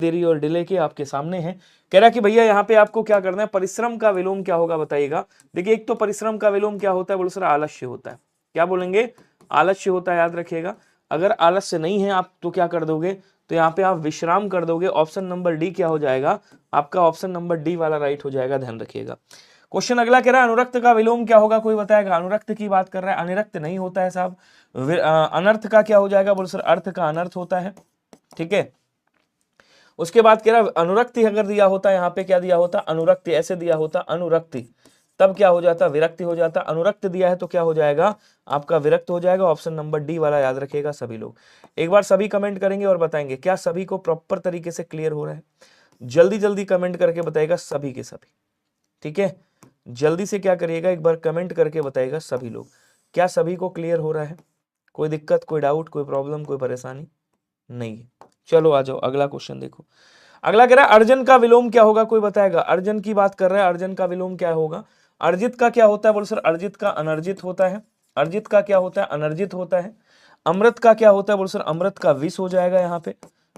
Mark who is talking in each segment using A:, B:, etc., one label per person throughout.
A: देरी और डिले के आपके सामने है। कह रहा कि भैया यहाँ पे आपको क्या करना है, परिश्रम का विलोम क्या होगा बताइएगा। देखिए एक तो परिश्रम का विलोम क्या होता है, बोलो सर आलस्य होता है। क्या बोलेंगे, आलस्य होता है, याद रखिएगा। अगर आलस्य नहीं है आप तो क्या कर दोगे, तो यहाँ पे आप विश्राम कर दोगे। ऑप्शन नंबर डी क्या हो जाएगा आपका, ऑप्शन नंबर डी वाला राइट हो जाएगा, ध्यान रखिएगा। क्वेश्चन अगला कह रहा है अनुरक्त का विलोम क्या होगा, कोई बताएगा। अनुरक्त की बात कर रहा है, अनिरक्त नहीं होता है साहब। अनर्थ का क्या हो जाएगा, बोलो सर अर्थ का अनर्थ होता है, ठीक है। उसके बाद कह रहा अनुरक्ति अगर दिया होता, यहाँ पे क्या दिया होता, अनुरक्ति ऐसे दिया होता अनुरक्ति, तब क्या हो जाता, विरक्ति हो जाता। अनुरक्त दिया है तो क्या हो जाएगा आपका, विरक्त हो जाएगा। ऑप्शन नंबर डी वाला याद रखिएगा सभी लोग। एक बार सभी कमेंट करेंगे और बताएंगे क्या सभी को प्रॉपर तरीके से क्लियर हो रहा है। जल्दी जल्दी कमेंट करके बताएगा सभी के सभी, ठीक है। जल्दी से क्या करिएगा, एक बार कमेंट करके बताएगा सभी लोग, क्या सभी को क्लियर हो रहा है। कोई दिक्कत, कोई डाउट, कोई प्रॉब्लम, कोई परेशानी नहीं है। चलो आ जाओ अगला क्वेश्चन देखो। अगला कह रहा है अर्जन का विलोम क्या होगा, कोई बताएगा। अर्जन की बात कर रहा है, अर्जन का विलोम क्या होगा। अर्जित का क्या होता है, बोलो सर अर्जित का अनर्जित होता है। अर्जित का क्या होता है, अनर्जित होता है। अमृत का क्या होता है, बोलो सर अमृत का विष हो जाएगा, यहाँ पे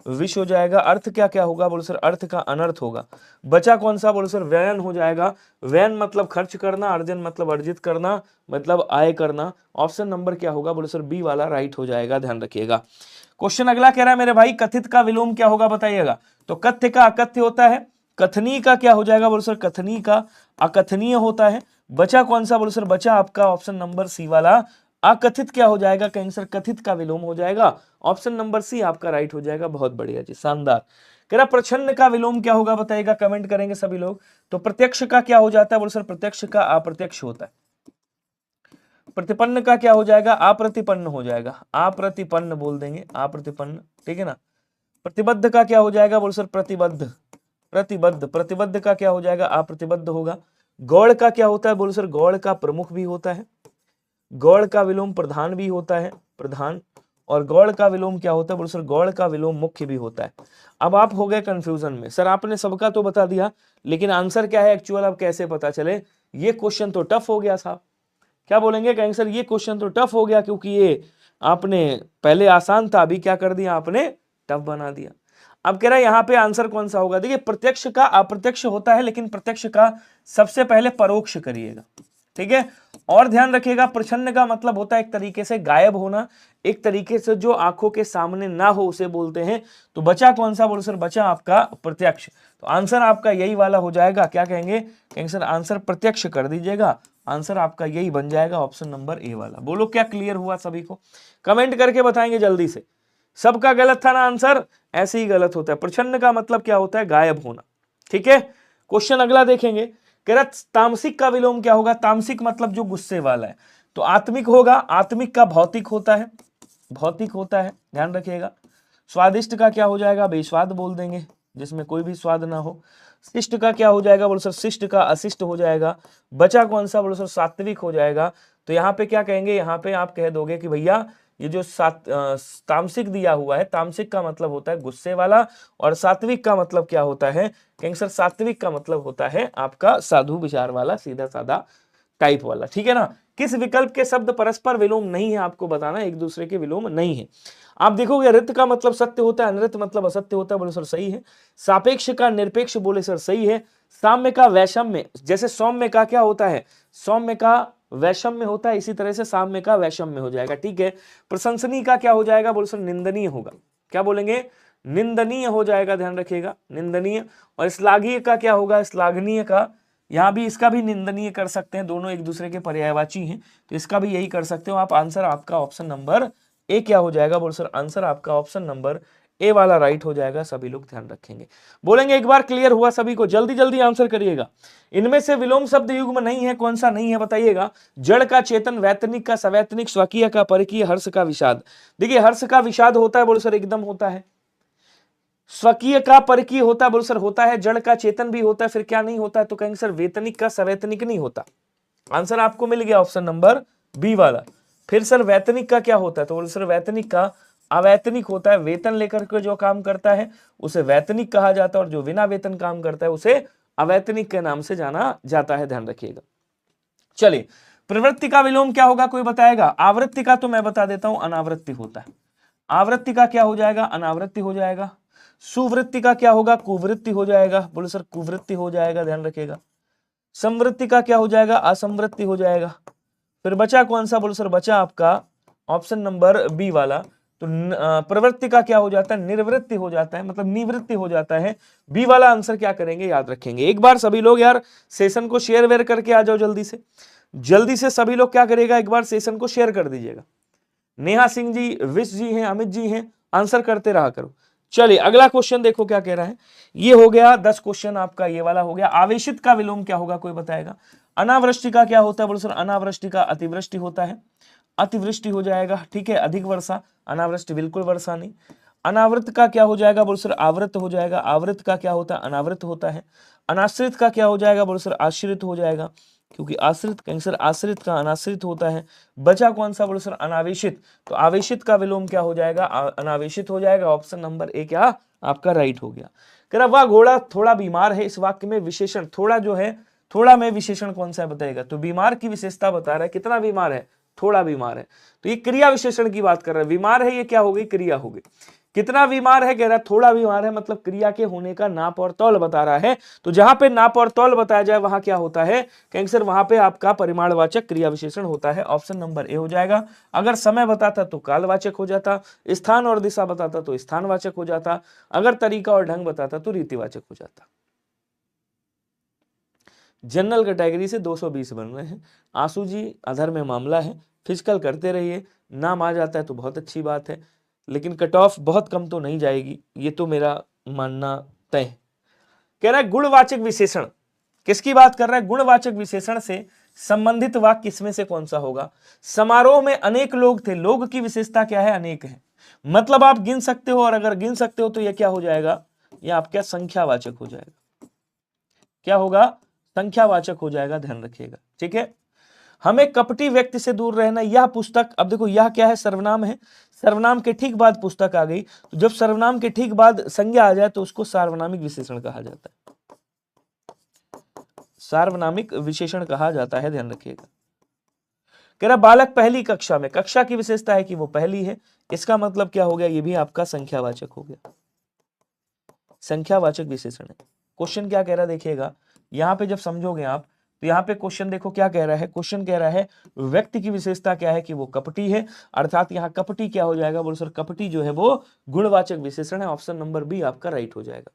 A: विष हो जाएगा। अर्थ क्या क्या होगा, बोलो सर अर्थ का अनर्थ होगा। बचा कौन सा, बोलो सर व्ययन हो जाएगा। व्ययन मतलब खर्च करना, अर्जन मतलब अर्जित करना, मतलब आय करना। ऑप्शन नंबर क्या होगा, बोलो सर बी वाला राइट हो जाएगा, ध्यान रखिएगा। क्वेश्चन अगला कह रहा है मेरे भाई कथित का विलोम क्या होगा बताइएगा। तो कथ्य का अकथ्य होता है। कथनी का क्या हो जाएगा, बोलो सर कथनी का अकथनीय होता है। बचा कौन सा, बोलो सर बचा आपका ऑप्शन नंबर सी वाला अकथित क्या हो जाएगा, कहेंगे सर कथित का विलोम हो जाएगा। ऑप्शन नंबर सी आपका राइट हो जाएगा, बहुत बढ़िया जी, शानदार। कह रहा प्रच्छन्न का विलोम क्या होगा बताइएगा, कमेंट करेंगे सभी लोग। तो प्रत्यक्ष का क्या हो जाता है, बोलो सर प्रत्यक्ष का अप्रत्यक्ष होता है। प्रतिपन्न का क्या हो जाएगा, अप्रतिपन्न हो जाएगा, अप्रतिपन्न बोल देंगे, अप्रतिपन्न, ठीक है ना। प्रतिबद्ध का क्या हो जाएगा, बोलो सर प्रतिबद्ध। प्रतिबद्ध, प्रतिबद्ध का क्या हो जाएगा, अप्रतिबद्ध होगा। गौड़ का क्या होता है, बोलो सर गौड़ का प्रमुख भी होता है। गौड़ का विलोम प्रधान भी होता है, प्रधान। और गौड़ का विलोम क्या होता है, बोलो सर गौड़ का विलोम मुख्य भी होता है। अब आप हो गए कंफ्यूजन में, सर आपने सबका तो बता दिया लेकिन आंसर क्या है एक्चुअल, अब कैसे पता चले। ये क्वेश्चन तो टफ हो गया साहब। क्या बोलेंगे, कहेंगे सर ये क्वेश्चन तो टफ हो गया क्योंकि ये आपने पहले आसान था, अभी क्या कर दिया आपने, टफ बना दिया। अब कह रहा है यहाँ पे आंसर कौन सा होगा। देखिए प्रत्यक्ष का अप्रत्यक्ष होता है, लेकिन प्रत्यक्ष का सबसे पहले परोक्ष करिएगा, ठीक है। और ध्यान रखिएगा प्रच्छन्न का मतलब होता है एक तरीके से गायब होना, एक तरीके से जो आंखों के सामने ना हो उसे बोलते हैं। तो बचा कौन सा, बोलो सर बचा आपका प्रत्यक्ष। तो आंसर आपका यही वाला हो जाएगा, क्या कहेंगे, कहेंगे सर आंसर प्रत्यक्ष कर दीजिएगा। आंसर आपका यही बन जाएगा, ऑप्शन नंबर ए वाला। बोलो क्या क्लियर हुआ सभी को, कमेंट करके बताएंगे जल्दी से। सबका गलत था ना आंसर, ऐसे ही गलत होता है। प्रच्छन्न का मतलब क्या होता है, गायब होना, ठीक है। क्वेश्चन अगला देखेंगे, कह रहा तामसिक का विलोम क्या होगा। तामसिक मतलब जो गुस्से वाला है, तो आत्मिक होगा। आत्मिक का भौतिक होता है, भौतिक होता है, ध्यान रखिएगा। स्वादिष्ट का क्या हो जाएगा, बेस्वाद बोल देंगे, जिसमें कोई भी स्वाद ना हो। शिष्ट का क्या हो जाएगा, बोलो सर शिष्ट का अशिष्ट हो जाएगा। बचा कौन सा, बोलो सर सात्विक हो जाएगा। तो यहाँ पे क्या कहेंगे, यहाँ पे आप कह दोगे कि भैया ये जो तामसिक दिया हुआ है, तामसिक का मतलब होता है गुस्से वाला, और सात्विक का मतलब क्या होता है, कहेंगे सर सात्विक का मतलब होता है आपका साधु विचार वाला, सीधा साधा टाइप वाला, ठीक है ना। किस विकल्प के शब्द परस्पर विलोम नहीं है, आपको बताना, एक दूसरे के विलोम नहीं है। आप देखोगे रित का मतलब सत्य होता है, अनृत मतलब असत्य होता है, बोले सर सही है। सापेक्ष का निरपेक्ष, बोले सर सही है। साम्य का वैषम्य, जैसे सौम्य का क्या होता है, सौम्य का वैषम्य होता है, इसी तरह से साम्य का वैषम्य हो जाएगा, ठीक है। प्रशंसनीय का क्या हो जाएगा, बोले सर निंदनीय होगा। क्या बोलेंगे, निंदनीय हो जाएगा, ध्यान रखिएगा, निंदनीय। और श्लाघीय का क्या होगा, श्लाघनीय का, यहाँ भी इसका भी निंदनीय कर सकते हैं, दोनों एक दूसरे के पर्यायवाची हैं, तो इसका भी यही कर सकते हो आप। आंसर आपका ऑप्शन नंबर ए क्या हो जाएगा, बोल सर आंसर आपका ऑप्शन नंबर ए वाला राइट हो जाएगा, सभी लोग ध्यान रखेंगे। बोलेंगे एक बार क्लियर हुआ सभी को, जल्दी जल्दी आंसर करिएगा। इनमें से विलोम शब्द युग्म नहीं है, कौन सा नहीं है बताइएगा। जड़ का चेतन, वैतनिक का सवैतनिक, स्वकीय का परकीय, हर्ष का विषाद। देखिए हर्ष का विषाद होता है, बोलो सर एकदम होता है। स्वकीय का परकीय होता है, बोलो सर होता है। जड़ का चेतन भी होता है, फिर क्या नहीं होता है, तो कहेंगे सर वेतनिक का सवैतनिक नहीं होता। आंसर आपको मिल गया ऑप्शन नंबर बी वाला। फिर सर वैतनिक का क्या होता है, तो बोलो सर वैतनिक का अवैतनिक होता है। वेतन लेकर के जो काम करता है उसे वैतनिक कहा जाता है, और जो बिना वेतन काम करता है उसे अवैतनिक के नाम से जाना जाता है, ध्यान रखिएगा। चलिए प्रवृत्ति का विलोम क्या होगा, कोई बताएगा। आवृत्ति का तो मैं बता देता हूं, अनावृत्ति होता है। आवृत्ति का क्या हो जाएगा, अनावृत्ति हो जाएगा। सुवृत्ति का क्या होगा, कुवृत्ति हो जाएगा। बोलो सर कुवृत्ति हो जाएगा, ध्यान रखिएगा। समवृत्ति का क्या हो जाएगा, असमवृत्ति हो जाएगा। फिर बचा कौन सा, बोलो सर बचा आपका ऑप्शन नंबर बी वाला। तो प्रवृत्ति का क्या हो जाता है, निर्वृत्ति हो जाता है, मतलब निवृत्ति हो जाता है। बी वाला आंसर क्या करेंगे, याद रखेंगे। एक बार सभी लोग यार सेशन को शेयर वेयर करके आ जाओ जल्दी से सभी लोग क्या करेगा, एक बार सेशन को शेयर कर दीजिएगा। नेहा सिंह जी, विश जी हैं, अमित जी हैं, आंसर करते रहा करो। चलिए अगला क्वेश्चन देखो क्या कह रहा है। ये हो गया 10 क्वेश्चन आपका, ये वाला हो गया। आवेशित का विलोम क्या होगा, कोई बताएगा। अनावृष्टि का क्या होता है, बोलो सर अनावृष्टि का अतिवृष्टि होता है, अतिवृष्टि हो जाएगा, ठीक है, अधिक वर्षा। अनावृष्टि बिल्कुल वर्षा नहीं। अनावृत का क्या हो जाएगा, बोलो सर आवृत हो जाएगा। आवृत का क्या होता है, अनावृत होता है। अनाश्रित का क्या हो जाएगा, बोलो सर आश्रित हो जाएगा, क्योंकि आश्रित कैंसर आश्रित का अनाश्रित होता है। बचा कौन सा, बोलो सर अनावेशित। तो आवेशित का विलोम क्या हो जाएगा, अनावेशित हो जाएगा। ऑप्शन नंबर ए क्या आपका राइट हो गया। कह रहा वह घोड़ा थोड़ा बीमार है, इस वाक्य में विशेषण थोड़ा जो है, थोड़ा में विशेषण कौन सा बताएगा। तो बीमार की विशेषता बता रहा है, कितना बीमार है, थोड़ा बीमार है। तो ये क्रिया विशेषण की बात कर रहा है। बीमार है ये क्या हो गई, क्रिया हो गई। कितना बीमार है, कह रहा है थोड़ा बीमार है, मतलब क्रिया के होने का नाप और तौल बता रहा है। तो जहां पे नाप और तौल बताया जाए वहां क्या होता है कैंसर, वहां पे आपका परिमाणवाचक क्रिया विशेषण होता है। ऑप्शन नंबर ए हो जाएगा। अगर समय बताता तो कालवाचक हो जाता, स्थान और दिशा बताता तो स्थानवाचक हो जाता, अगर तरीका और ढंग बताता तो रीतिवाचक हो जाता। जनरल कैटेगरी से 220 बन रहे हैं। आंसू जी अधर में मामला है, फिजिकल करते रहिए, नाम आ जाता है तो बहुत अच्छी बात है, लेकिन कट ऑफ बहुत कम तो नहीं जाएगी, ये तो मेरा मानना तय है। कह रहा है गुणवाचक विशेषण, किसकी बात कर रहा है, गुणवाचक विशेषण से संबंधित वाक्य इसमें से कौन सा होगा। समारोह में अनेक लोग थे, लोग की विशेषता क्या है, अनेक है, मतलब आप गिन सकते हो, और अगर गिन सकते हो तो यह क्या हो जाएगा, यह आपका संख्यावाचक हो जाएगा। क्या होगा, संख्यावाचक हो जाएगा, ध्यान रखिएगा, ठीक है। हमें कपटी व्यक्ति से दूर रहना, यह पुस्तक, अब देखो यह क्या है, सर्वनाम है, सर्वनाम के ठीक बाद पुस्तक आ गई, तो जब सर्वनाम के ठीक बाद संज्ञा आ जाए तो उसको सार्वनामिक विशेषण कहा जाता है, सार्वनामिक विशेषण कहा जाता है, ध्यान रखिएगा। कह रहा बालक पहली कक्षा में, कक्षा की विशेषता है कि वो पहली है, इसका मतलब क्या हो गया, ये भी आपका संख्यावाचक हो गया, संख्यावाचक विशेषण है। क्वेश्चन क्या कह रहा है देखिएगा, यहां पे जब समझोगे आप तो यहाँ पे क्वेश्चन देखो क्या कह रहा है, क्वेश्चन कह रहा है व्यक्ति की विशेषता क्या है कि वो कपटी है, अर्थात यहाँ कपटी क्या हो जाएगा, बोलो सर कपटी जो है वो गुणवाचक विशेषण है। ऑप्शन नंबर बी आपका राइट हो जाएगा।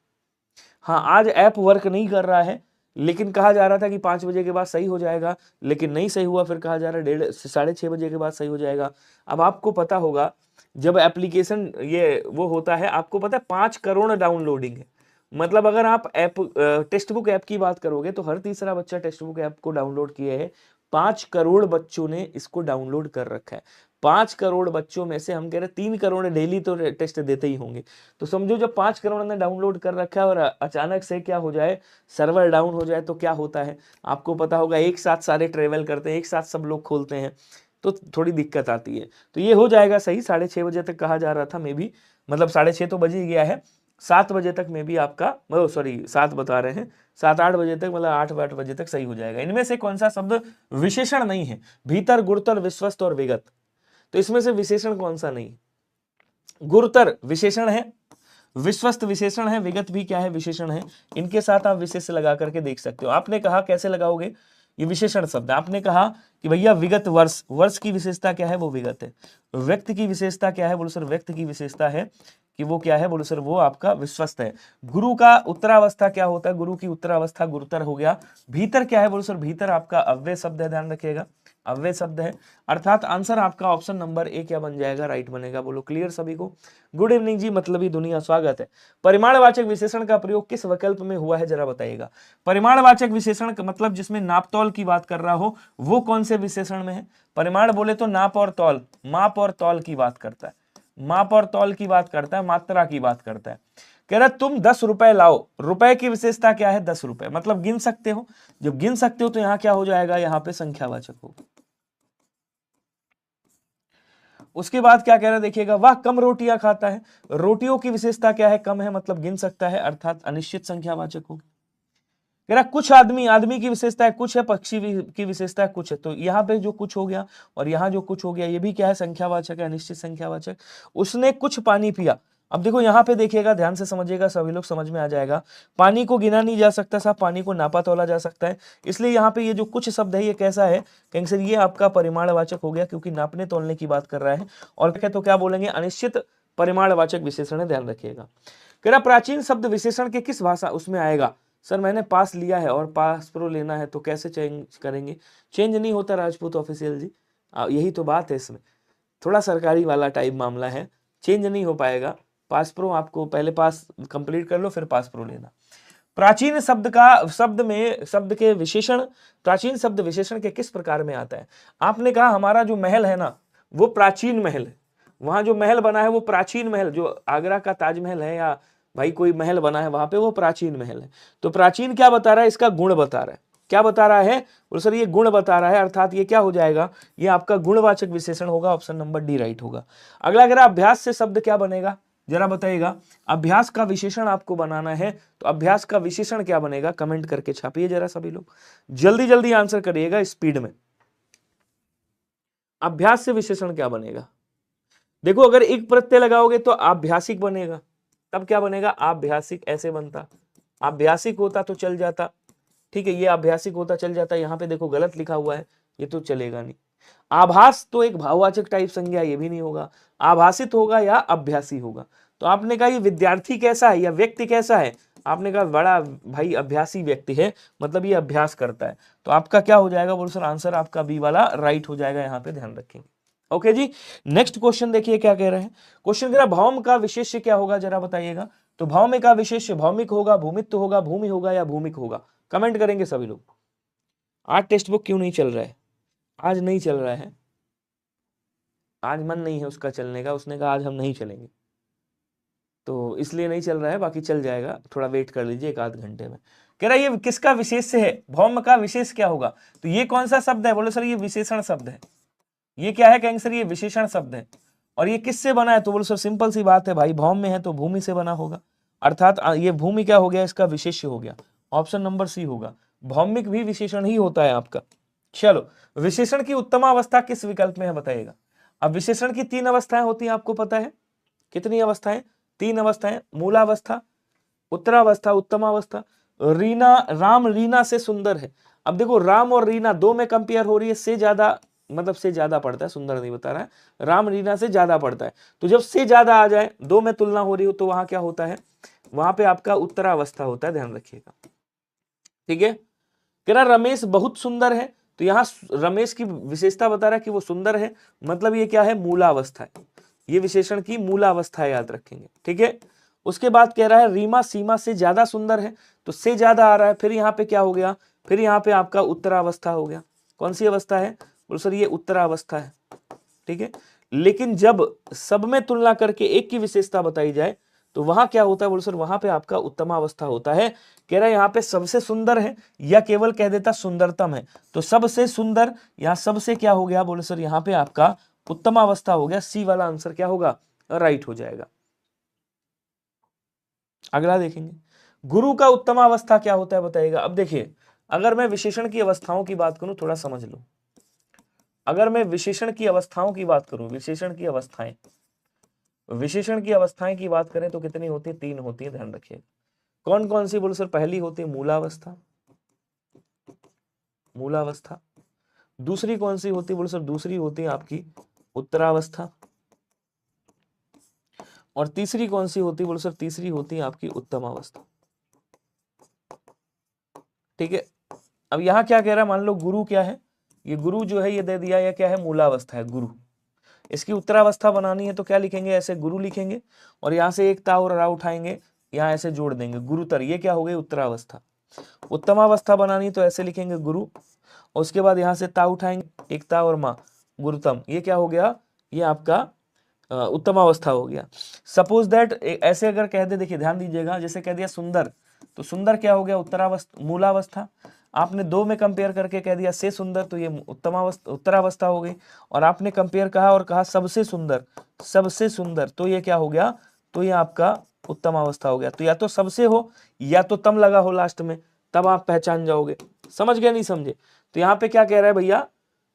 A: हाँ आज ऐप वर्क नहीं कर रहा है, लेकिन कहा जा रहा था कि 5 बजे के बाद सही हो जाएगा, लेकिन नहीं सही हुआ, फिर कहा जा रहा है 6:30 बजे के बाद सही हो जाएगा। अब आपको पता होगा जब एप्लीकेशन ये वो होता है, आपको पता है 5 करोड़ डाउनलोडिंग है, मतलब अगर आप ऐप टेक्स्ट बुक ऐप की बात करोगे तो हर तीसरा बच्चा टेक्स्ट बुक ऐप को डाउनलोड किए है। 5 करोड़ बच्चों ने इसको डाउनलोड कर रखा है। 5 करोड़ बच्चों में से हम कह रहे 3 करोड़ डेली तो टेस्ट देते ही होंगे, तो समझो जब 5 करोड़ ने डाउनलोड कर रखा है और अचानक से क्या हो जाए, सर्वर डाउन हो जाए तो क्या होता है, आपको पता होगा एक साथ सारे ट्रेवल करते हैं, एक साथ सब लोग खोलते हैं, तो थोड़ी दिक्कत आती है। तो ये हो जाएगा सही, 6:30 बजे तक कहा जा रहा था, मे भी मतलब 6:30 तो बज ही गया है, 7 बजे तक में भी आपका, सॉरी 7 बता रहे हैं, 7-8 बजे तक, मतलब 8 बजे तक सही हो जाएगा। इनमें से कौन सा शब्द विशेषण नहीं है, भीतर, गुरुतर, विश्वस्त और विगत, तो इसमें से विशेषण कौन सा नहीं, गुरुतर विशेषण है, विश्वस्त विशेषण है, विगत भी क्या है, विशेषण है। इनके साथ आप विशेष लगा करके देख सकते हो। आपने कहा कैसे लगाओगे, ये विशेषण शब्द, आपने कहा कि भैया विगत वर्ष, वर्ष की विशेषता क्या है, वो विगत है। व्यक्ति की विशेषता क्या है, बोलो सर व्यक्ति की विशेषता है कि वो क्या है, बोलो सर वो आपका विश्वस्त है। गुरु का उत्तरावस्था क्या होता है, गुरु की उत्तरावस्था गुरुतर हो गया। भीतर क्या है, बोलो सर भीतर आपका अव्यय शब्द है, ध्यान रखिएगा अव्यय शब्द है, अर्थात आंसर आपका ऑप्शन नंबर ए क्या बन जाएगा, राइट बनेगा। बोलो क्लियर सभी को। गुड इवनिंग जी, मतलबी दुनिया, स्वागत है। परिमाणवाचक विशेषण का प्रयोग किस विकल्प में हुआ है, जरा बताइएगा। परिमाणवाचक विशेषण का मतलब जिसमें नापतौल की बात कर रहा हो, वो कौन से विशेषण में है। परिमाण बोले तो नाप और तौल, माप और तौल की बात करता है, माप और तौल की बात करता है, मात्रा की बात करता है। कह रहा तुम 10 रुपए लाओ, रुपए की विशेषता क्या है, 10 रुपए, मतलब गिन सकते हो। जब गिन सकते हो तो यहाँ क्या हो जाएगा, यहाँ पे संख्यावाचक होगा। उसके बाद क्या कह रहा है देखिएगा, वह कम रोटियां खाता है, रोटियों की विशेषता क्या है, कम है, मतलब गिन सकता है, अर्थात अनिश्चित संख्यावाचक होगा। कह रहा कुछ आदमी, आदमी की विशेषता है कुछ है, पक्षी की विशेषता है कुछ है, तो यहाँ पे जो कुछ हो गया और यहाँ जो कुछ हो गया, ये भी क्या है, संख्यावाचक है, अनिश्चित संख्यावाचक। उसने कुछ पानी पिया, अब देखो यहाँ पे देखिएगा, ध्यान से समझिएगा, सभी लोग समझ में आ जाएगा। पानी को गिना नहीं जा सकता साहब, पानी को नापा तोला जा सकता है। इसलिए यहाँ पे ये जो कुछ शब्द है ये कैसा है, कहेंगे सर ये आपका परिमाणवाचक हो गया, क्योंकि नापने तोलने की बात कर रहा है। और क्या तो क्या बोलेंगे, अनिश्चित परिमाणवाचक विशेषण है, ध्यान रखिएगा। कह रहा प्राचीन शब्द विशेषण के किस भाषा उसमें आएगा। सर मैंने पास लिया है और पास प्रो लेना है, तो कैसे चेंज करेंगे। चेंज नहीं होता राजपूत ऑफिशियल जी, यही तो बात है, इसमें थोड़ा सरकारी वाला टाइप मामला है, चेंज नहीं हो पाएगा। पास प्रो आपको पहले पास कंप्लीट कर लो, फिर पास प्रो लेना। प्राचीन शब्द का शब्द के विशेषण, प्राचीन शब्द विशेषण के किस प्रकार में आता है। आपने कहा हमारा जो महल है ना वो प्राचीन महल है, वहां जो महल बना है वो प्राचीन महल, जो आगरा का ताजमहल है या भाई कोई महल बना है वहां पे, वो प्राचीन महल है। तो प्राचीन क्या बता रहा है, इसका गुण बता रहा है। क्या बता रहा है, बोलो सर ये गुण बता रहा है, अर्थात ये क्या हो जाएगा, ये आपका गुणवाचक विशेषण होगा। ऑप्शन नंबर डी राइट होगा। अगला अगर अभ्यास से शब्द क्या बनेगा, जरा बताइएगा। अभ्यास का विशेषण आपको बनाना है, तो अभ्यास का विशेषण क्या बनेगा, कमेंट करके छापिए जरा सभी लोग, जल्दी जल्दी आंसर करिएगा स्पीड में। अभ्यास से विशेषण क्या बनेगा। देखो अगर एक प्रत्यय लगाओगे तो आभ्यासिक बनेगा, तब क्या बनेगा, आभ्यासिक ऐसे बनता। आभ्यासिक होता तो चल जाता, ठीक है, ये आभ्यासिक होता चल जाता। यहाँ पे देखो गलत लिखा हुआ है, ये तो चलेगा नहीं। आभास तो एक भाववाचक टाइप संज्ञा, ये भी नहीं होगा। आभासित होगा या अभ्यासी होगा। तो आपने कहा ये विद्यार्थी कैसा है या व्यक्ति कैसा है, आपने कहा बड़ा भाई अभ्यासी व्यक्ति है, मतलब ये अभ्यास करता है। तो आपका क्या हो जाएगा, बोलो सर आंसर आपका बी वाला राइट हो जाएगा, यहाँ पे ध्यान रखेंगे। ओके जी, नेक्स्ट क्वेश्चन देखिए क्या कह रहे हैं। क्वेश्चन कह रहा भौम का विशेष्य क्या होगा, जरा बताइएगा। तो भौम का विशेष्य भौमिक होगा, भूमित्व होगा, भूमि होगा या भूमिक होगा, कमेंट करेंगे सभी लोग। आज टेक्स्ट बुक क्यों नहीं चल रहा है, आज नहीं चल रहा है, आज मन नहीं है उसका चलने का, उसने कहा आज हम नहीं चलेंगे, तो इसलिए नहीं चल रहा है, बाकी चल जाएगा, थोड़ा वेट कर लीजिए एक आध घंटे में। कह रहा है ये किसका विशेष है, भौम का विशेष क्या होगा। तो ये कौन सा शब्द है, बोलो सर ये विशेषण शब्द है। ये क्या है, कहेंगे सर ये विशेषण शब्द है। और ये किससे बना है, तो बोलो सर सिंपल सी बात है भाई, भौम में है तो भूमि से बना होगा, अर्थात ये भूमि क्या हो गया, इसका विशेष्य हो गया। ऑप्शन नंबर सी होगा, भौमिक भी विशेषण ही होता है आपका। चलो, विशेषण की उत्तम अवस्था किस विकल्प में है बताइएगा। अब विशेषण की 3 अवस्थाएं होती हैं, आपको पता है कितनी अवस्थाएं, 3 अवस्थाएं, मूलावस्था, उत्तरावस्था, उत्तमावस्था। रीना, राम रीना से सुंदर है। अब देखो राम और रीना दो में कंपेयर हो रही है, से ज्यादा मतलब से ज्यादा पड़ता है, सुंदर नहीं बता रहा है, राम रीना से ज्यादा पड़ता है। तो जब से ज्यादा आ जाए, दो में तुलना हो रही हो, तो वहां क्या होता है, वहां पे आपका उत्तरावस्था होता है, ध्यान रखिएगा, ठीक है। कह रहा रमेश बहुत सुंदर है, तो यहाँ रमेश की विशेषता बता रहा है कि वो सुंदर है, मतलब ये क्या है, मूलावस्था है, ये विशेषण की मूलावस्था है, याद रखेंगे, ठीक है। उसके बाद कह रहा है रीमा सीमा से ज्यादा सुंदर है, तो से ज्यादा आ रहा है, फिर यहाँ पे क्या हो गया, फिर यहाँ पे आपका उत्तरावस्था हो गया। कौन सी अवस्था है, बोलो सर ये उत्तरावस्था है, ठीक है। लेकिन जब सब में तुलना करके एक की विशेषता बताई जाए, तो वहां क्या होता है, बोलो सर वहां पे आपका उत्तमावस्था होता है। कह रहा है यहाँ पे सबसे सुंदर है, या केवल कह देता सुंदरतम है, तो सबसे सुंदर, यहाँ सबसे क्या हो गया, बोलो सर यहाँ पे आपका उत्तमावस्था हो गया। सी वाला आंसर क्या होगा, राइट हो जाएगा। अगला देखेंगे, गुरु का उत्तमावस्था क्या होता है बताइएगा। अब देखिए, अगर मैं विशेषण की अवस्थाओं की बात करूं, थोड़ा समझ लो, अगर मैं विशेषण की अवस्थाओं की बात करूं, विशेषण की अवस्थाएं, विशेषण की अवस्थाएं की बात करें तो कितनी होती है, 3 होती है, ध्यान रखिए। कौन कौन सी, बोलो सर पहली होती है मूलावस्था, मूलावस्था। दूसरी कौन सी होती है, बोलो सर दूसरी होती है आपकी उत्तरावस्था। और तीसरी कौन सी होती है, बोलो सर तीसरी होती है आपकी उत्तमावस्था, ठीक है। अब यहाँ क्या कह रहा है, मान लो गुरु क्या है, ये गुरु जो है ये दे दिया, या क्या है, मूलावस्था है गुरु। इसकी उत्तरावस्था बनानी है तो क्या लिखेंगे, ऐसे गुरु लिखेंगे, और यहाँ से एक ता और रा उठाएंगे, यहाँ ऐसे जोड़ देंगे, गुरुतर, ये क्या हो गई उत्तरावस्था। उत्तमावस्था बनानी तो ऐसे लिखेंगे गुरु, और उसके बाद यहाँ से ता उठाएंगे, एक ता और माँ, गुरुतम, ये क्या हो गया, ये आपका उत्तमावस्था हो गया। सपोज दैट ऐसे अगर कह दे, देखिए ध्यान दीजिएगा, जैसे कह दिया सुंदर, तो सुंदर क्या हो गया, उत्तरावस्था, मूलावस्था। आपने 2 में कंपेयर करके कह दिया से सुंदर, तो ये उत्तमावस्था, उत्तरावस्था हो गई। और आपने कंपेयर कहा और कहा सबसे सुंदर, सबसे सुंदर, तो ये क्या हो गया, तो ये आपका उत्तमावस्था हो गया। तो या तो सबसे हो या तो तम लगा हो लास्ट में, तब आप पहचान जाओगे। समझ गए नहीं समझे। तो यहाँ पे क्या कह रहा है भैया,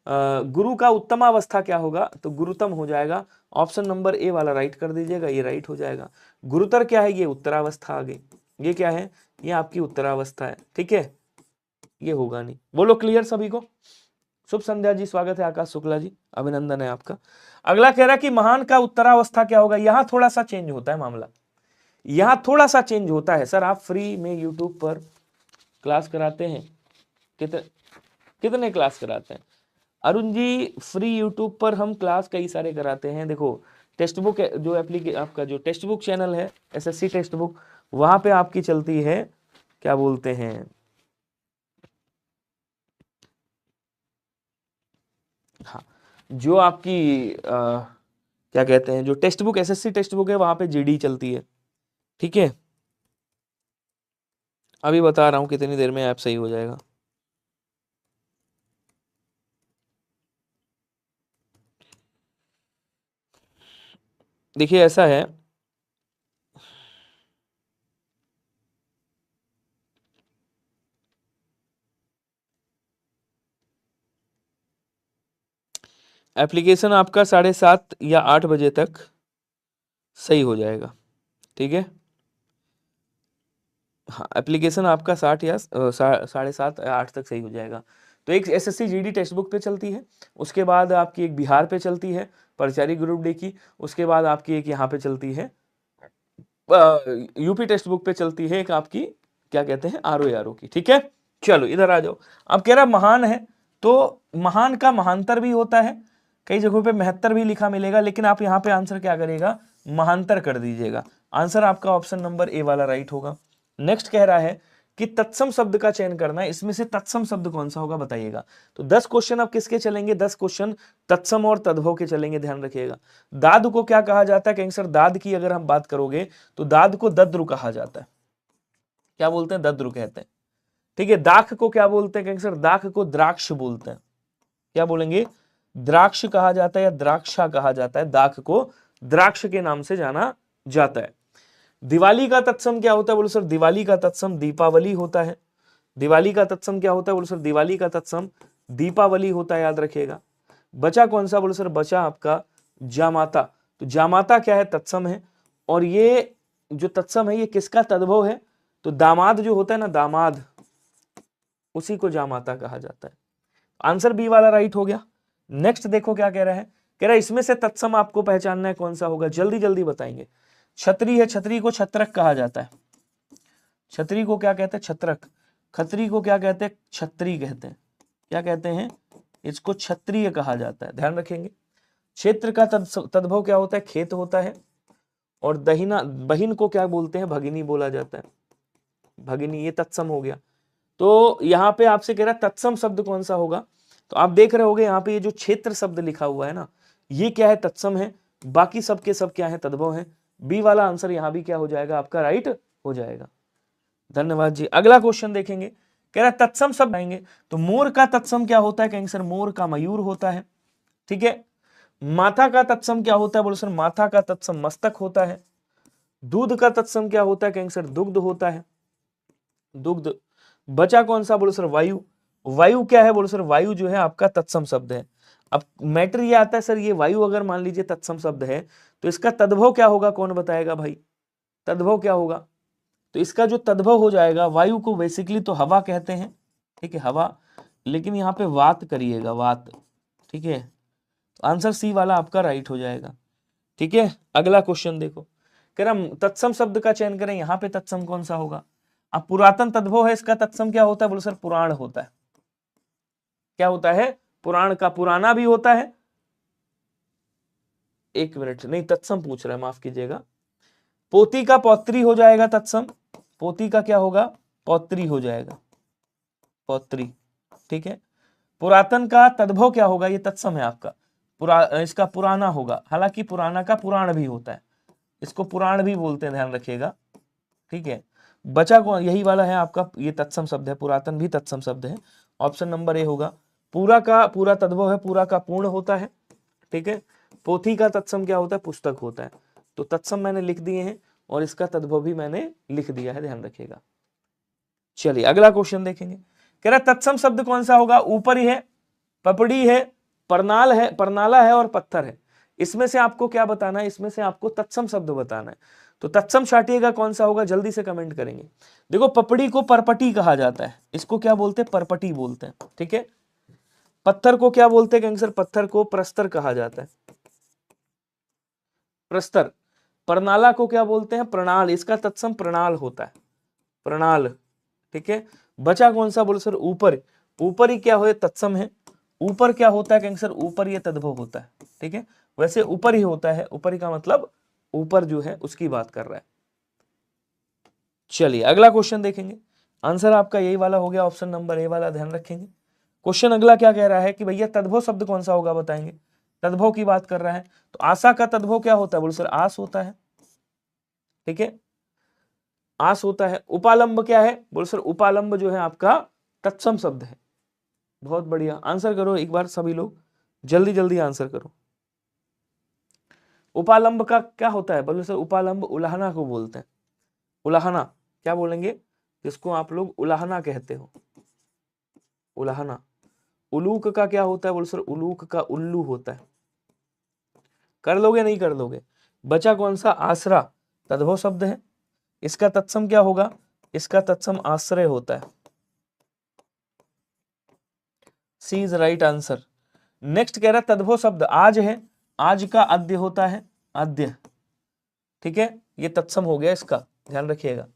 A: गुरु का उत्तमावस्था क्या होगा, तो गुरुतम हो जाएगा। ऑप्शन नंबर ए वाला राइट कर दीजिएगा, ये राइट हो जाएगा। गुरुतर क्या है, ये उत्तरावस्था आ गई। ये क्या है, ये आपकी उत्तरावस्था है, ठीक है, ये होगा नहीं। बोलो क्लियर सभी को। शुभ संध्या जी, स्वागत है आकाश शुक्ला जी, अभिनंदन है आपका। अगला कह रहा है कि महान का उत्तरावस्था क्या होगा। यहां थोड़ा सा चेंज होता है मामला, यहां थोड़ा सा चेंज होता है। सर आप फ्री में यूट्यूब पर क्लास कराते हैं, कितने क्लास कराते हैं अरुण जी? फ्री यूट्यूब पर हम क्लास कई सारे कराते हैं। देखो टेक्स्ट बुक जो आपका जो टेक्स्ट बुक चैनल है, एसएससी टेक्स्ट बुक, वहां पे आपकी चलती है, क्या बोलते हैं, हाँ, जो आपकी क्या कहते हैं, जो text book SSC text book है, वहां पे जीडी चलती है, ठीक है। अभी बता रहा हूं कितनी देर में ऐप सही हो जाएगा। देखिए ऐसा है, एप्लीकेशन आपका 7:30 या 8 बजे तक सही हो जाएगा, ठीक है। हाँ, एप्लीकेशन आपका 60 या 7:30 या 8 तक सही हो जाएगा। तो एक एसएससी जीडी टेक्स्ट बुक पे चलती है, उसके बाद आपकी एक बिहार पे चलती है परिचारी ग्रुप डी की, उसके बाद आपकी एक यहाँ पे चलती है यूपी टेक्स्ट बुक पे चलती है एक आपकी, क्या कहते हैं, आरओ की, ठीक है। चलो इधर आ जाओ। अब कह रहा महान है, तो महान का महांतर भी होता है, कई जगहों पे महत्तर भी लिखा मिलेगा, लेकिन आप यहाँ पे आंसर क्या करेगा, महांतर कर दीजिएगा। आंसर आपका ऑप्शन नंबर ए वाला राइट होगा। नेक्स्ट कह रहा है कि तत्सम शब्द का चयन करना है, इसमें से तत्सम शब्द कौन सा होगा बताइएगा। तो 10 क्वेश्चन अब किसके चलेंगे, 10 क्वेश्चन तत्सम और तद्भव के चलेंगे, ध्यान रखिएगा। दाद को क्या कहा जाता है, कहेंगे सर दाद की अगर हम बात करोगे तो दाद को दद्रु कहा जाता है। क्या बोलते हैं, दद्रु कहते हैं, ठीक है। दाख को क्या बोलते हैं, कहेंगे सर दाख को द्राक्ष बोलते हैं। क्या बोलेंगे, द्राक्ष कहा जाता है या द्राक्षा कहा जाता है, दाख को द्राक्ष के नाम से जाना जाता है। दिवाली का तत्सम क्या होता है, बोलो सर दिवाली का तत्सम दीपावली होता है। दिवाली का तत्सम क्या होता है, बोलो सर दिवाली का तत्सम दीपावली होता है, याद रखिएगा। बचा कौन सा, बोलो सर बचा आपका जामाता। तो जामाता क्या है, तत्सम है, और ये जो तत्सम है ये किसका तद्भव है, तो दामाद जो होता है ना, दामाद, उसी को जामाता कहा जाता है। आंसर बी वाला राइट हो गया। नेक्स्ट देखो क्या कह रहा है, कह रहा है इसमें से तत्सम आपको पहचानना है कौन सा होगा, जल्दी जल्दी बताएंगे। छतरी है, छतरी को छत्रक कहा जाता है। छतरी को क्या कहते हैं, छत्रक। खत्री को क्या कहते हैं, छत्री कहते हैं। क्या कहते हैं, इसको क्षत्रिय कहा जाता है, ध्यान रखेंगे। क्षेत्र का तद्भव क्या होता है, खेत होता है। और दहिना, बहिन को क्या बोलते हैं, भगिनी बोला जाता है, भगिनी, ये तत्सम हो गया। तो यहाँ पे आपसे कह रहा है तत्सम शब्द कौन सा होगा, तो आप देख रहे होगे यहाँ पे ये जो क्षेत्र शब्द लिखा हुआ है ना, ये क्या है, तत्सम है। बाकी सब के सब क्या है, तद्भव है। बी वाला आंसर यहाँ भी क्या हो जाएगा, आपका राइट हो जाएगा। धन्यवाद जी। अगला क्वेश्चन देखेंगे, कह रहा है तत्सम शब्द आएंगे, तो मोर का तत्सम क्या होता है, कहेंगे सर मोर का मयूर होता है, ठीक है। माथा का तत्सम क्या होता है, बोलो सर माथा का तत्सम मस्तक होता है। दूध का तत्सम क्या होता है, कहेंगे सर दुग्ध होता है, दुग्ध। बचा कौन सा, बोलो सर वायु। वायु क्या है, बोलो सर वायु जो है आपका तत्सम शब्द है। अब मैटर ये आता है सर, ये वायु अगर मान लीजिए तत्सम शब्द है, तो इसका तद्भव क्या होगा, कौन बताएगा भाई, तद्भव क्या होगा। तो इसका जो तद्भव हो जाएगा, वायु को बेसिकली तो हवा कहते हैं, ठीक है, हवा, लेकिन यहाँ पे वात करिएगा, वात, ठीक है। आंसर सी वाला आपका राइट हो जाएगा, ठीक है। अगला क्वेश्चन देखो, कह रहा तत्सम शब्द का चयन करें, यहाँ पे तत्सम कौन सा होगा। अब पुरातन तद्भव है, इसका तत्सम क्या होता है, बोलो सर पुराण होता है। क्या होता है, पुराण का, पुराना भी होता है। एक मिनट, नहीं तत्सम पूछ रहा है, माफ कीजिएगा। पोती का पौत्री हो जाएगा तत्सम, पोती का क्या होगा, पौत्री हो जाएगा, पौत्री, ठीक है। पुरातन का तद्भव क्या होगा, ये तत्सम है आपका, इसका पुराना होगा, हालांकि पुराना का पुराण भी होता है, इसको पुराण भी बोलते हैं, ध्यान रखिएगा, ठीक है। बचा कौन, यही वाला है आपका, ये तत्सम शब्द है, पुरातन भी तत्सम शब्द है, ऑप्शन नंबर ए होगा। पूरा का पूरा तद्भव है, पूरा का पूर्ण होता है, ठीक है। पोथी का तत्सम क्या होता है, पुस्तक होता है। तो तत्सम मैंने लिख दिए हैं और इसका तद्भव भी मैंने लिख दिया है, ध्यान रखिएगा। चलिए अगला क्वेश्चन देखेंगे, कह रहा है तत्सम शब्द कौन सा होगा, ऊपर ही है, पपड़ी है, परनाल है, परनाला है और पत्थर है। इसमें से आपको क्या बताना है? इसमें से आपको तत्सम शब्द बताना है। तो तत्सम शाटिएगा कौन सा होगा? जल्दी से कमेंट करेंगे। देखो पपड़ी को परपटी कहा जाता है, इसको क्या बोलते हैं? परपटी बोलते हैं, ठीक है। पत्थर को क्या बोलते हैं गैंगस्टर? पत्थर को प्रस्तर कहा जाता है, प्रस्तर। प्रणाला को क्या बोलते हैं? प्रणाल, इसका तत्सम प्रणाल होता है, प्रणाल, ठीक है। बचा कौन सा? बोलो सर ऊपर। ऊपर ही क्या हो? तत्सम है। ऊपर क्या होता है गैंगस्टर? ऊपर ये तद्भव होता है, ठीक है। वैसे ऊपर ही होता है, ऊपर ही का मतलब ऊपर जो है उसकी बात कर रहा है। चलिए अगला क्वेश्चन देखेंगे। आंसर आपका यही वाला हो गया, ऑप्शन नंबर ए वाला, ध्यान रखेंगे। क्वेश्चन अगला क्या कह रहा है कि भैया तद्भव शब्द कौन सा होगा बताएंगे। तद्भव की बात कर रहा है, तो आशा का तद्भव क्या होता है? बोलो सर आस होता है, ठीक है, आस होता है। उपालंब क्या है? बोलो सर उपालंब जो है आपका तत्सम शब्द है। बहुत बढ़िया, आंसर करो एक बार सभी लोग, जल्दी जल्दी आंसर करो। उपालंब का क्या होता है? बोलो सर उपालंब उलाहना को बोलते हैं। उलाहना क्या बोलेंगे? जिसको आप लोग उलाहना कहते हो, उलाहना। उलूक का क्या होता है? बोलो सर उलूक का उल्लू होता है। कर लोगे नहीं कर लोगे? बचा कौन सा? आसरा, तद्भव शब्द है। इसका तत्सम क्या होगा? इसका तत्सम आश्रय होता है। सी इज राइट आंसर। नेक्स्ट कह रहा है तद्भव शब्द आज है, आज का अद्य होता है, अद्य, ठीक है, ये तत्सम हो गया इसका, ध्यान रखिएगा।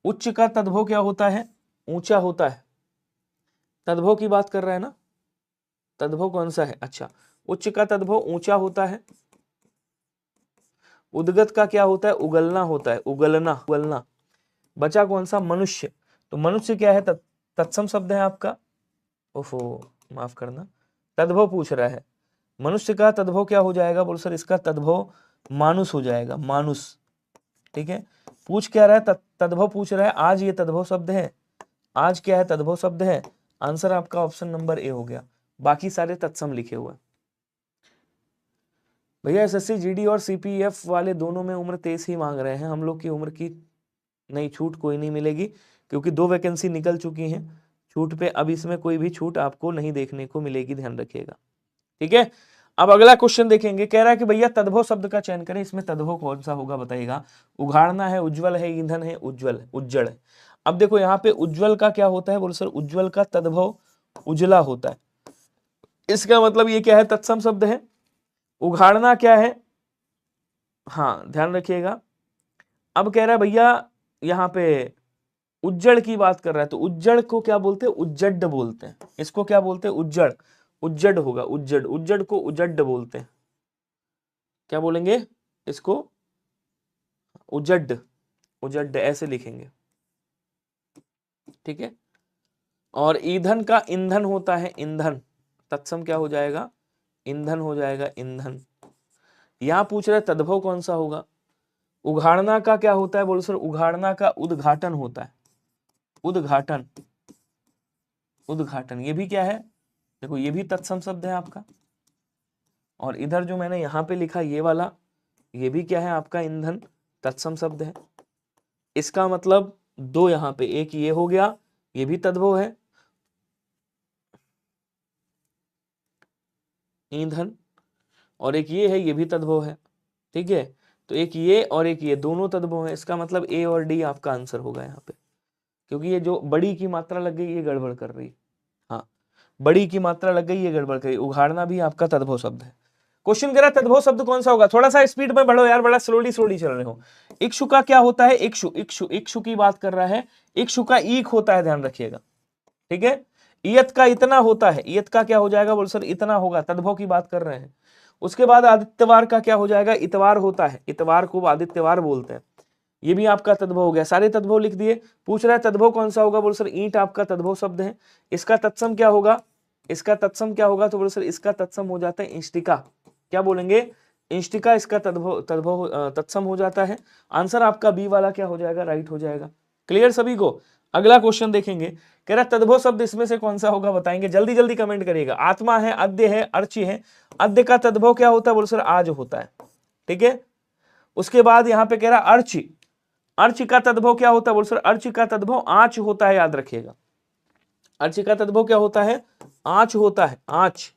A: उच्च का तद्भव क्या होता है? ऊंचा होता है। तद्भव की बात कर रहा है ना, तद्भव कौन सा है? अच्छा, उच्च का तद्भव ऊंचा होता है। उद्गत का क्या होता है? उगलना होता है, उगलना, उगलना। बचा कौन सा? मनुष्य। तो मनुष्य क्या है? तत्सम शब्द है आपका। ओफो, माफ करना, तद्भव पूछ रहा है। मनुष्य का तद्भव क्या हो जाएगा? बोल सर इसका तद्भव मानुष हो जाएगा, मानुष, ठीक है। पूछ क्या रहा है? तद्भव पूछ रहा है। आज ये तद्भव शब्द है, आज क्या है? तद्भव शब्द है। आंसर आपका ऑप्शन नंबर ए हो गया, बाकी सारे तत्सम लिखे हुए। भैया एसएससी जीडी और सीपीएफ वाले दोनों में उम्र 23 ही मांग रहे हैं, हम लोग की उम्र की नहीं, छूट कोई नहीं मिलेगी, क्योंकि 2 वैकेंसी निकल चुकी हैं छूट पे। अब इसमें कोई भी छूट आपको नहीं देखने को मिलेगी, ध्यान रखिएगा, ठीक है। अब अगला क्वेश्चन देखेंगे। कह रहा है कि भैया तद्भव शब्द का चयन करें, इसमें तद्भव कौन सा होगा बताइएगा। उघाड़ना है, उज्ज्वल है, ईंधन है, उज्ज्वल, उज्जड़ है। अब देखो यहाँ पे उज्ज्वल का क्या होता है? बोलो सर उज्ज्वल का तद्भव उजला होता है। इसका मतलब ये क्या है? तत्सम शब्द है। उघाड़ना क्या है? हाँ ध्यान रखिएगा। अब कह रहा है भैया यहाँ पे उज्जड़ की बात कर रहा है, तो उज्जड़ को क्या बोलते हैं? उज्जड बोलते हैं। इसको क्या बोलते हैं? उज्जड़, उज्जड होगा, उज्जड, उज्जड को उज्जड बोलते हैं। क्या बोलेंगे इसको? उज्जड, उज्जड ऐसे लिखेंगे, ठीक है। और ईंधन का ईंधन होता है, ईंधन, तत्सम क्या हो जाएगा? ईंधन हो जाएगा, ईंधन। यहां पूछ रहे तद्भव कौन सा होगा। उघाड़ना का क्या होता है? बोलो सर उघाड़ना का उद्घाटन होता है, उद्घाटन, उद्घाटन। ये भी क्या है? देखो ये भी तत्सम शब्द है आपका। और इधर जो मैंने यहाँ पे लिखा ये वाला, ये भी क्या है आपका? ईंधन, तत्सम शब्द है। इसका मतलब दो यहाँ पे, एक ये हो गया, ये भी तद्भव है, ईंधन, और एक ये है, ये भी तद्भव है, ठीक है। तो एक ये और एक ये, दोनों तद्भव है। इसका मतलब ए और डी आपका आंसर होगा यहाँ पे, क्योंकि ये जो बड़ी की मात्रा लग गई ये गड़बड़ कर रही है। हाँ, बड़ी की मात्रा लग गई ये गड़बड़ कर रही। उघाड़ना भी आपका तद्भव शब्द है। क्वेश्चन कह रहा है तद्भव शब्द कौन सा होगा। थोड़ा सा स्पीड में बढ़ो यार, बड़ा स्लोली स्लोली चल रहे हो। इक्षु का क्या होता है? इक्षु, इक्षु, इक्षु की बात कर रहा है। इक्षु का ईक होता है, ध्यान रखिएगा, ठीक है। ईयत का इतना होता है, ईयत का क्या हो जाएगा? बोल सर इतना होगा, तद्भव की बात कर रहे हैं। उसके बाद आदित्यवार का क्या हो जाएगा? इतवार होता है, इतवार को आदित्यवार बोलते हैं। ये भी आपका तद्भव हो गया, सारे तद्भव लिख दिए। पूछ रहा है तद्भव कौन सा होगा। बोल सर ईंट आपका तद्भव शब्द है। इसका तत्सम क्या होगा? इसका तत्सम क्या होगा? तो बोल सर इसका तत्सम हो जाता है इंष्टिका। क्या बोलेंगे? इंष्टिका इसका तद्भव, तद्भव तत्सम हो जाता है। आंसर आपका बी वाला क्या हो जाएगा? राइट हो जाएगा। क्लियर सभी को? अगला क्वेश्चन देखेंगे। कह रहा तद्भव शब्द इसमें से कौन सा होगा बताएंगे, जल्दी जल्दी कमेंट करिएगा। आत्मा है, अद्य है, अर्ची है। अद्य का तद्भव क्या होता है? बोल सर आज होता है, ठीक है। उसके बाद यहाँ पे कह रहा अर्ची, अर्ची का तद्भव क्या होता है? बोल सर अर्ची का तद्भव आंच होता है, याद रखिएगा। अर्ची का तद्भव क्या होता है? आंच होता है, आंच।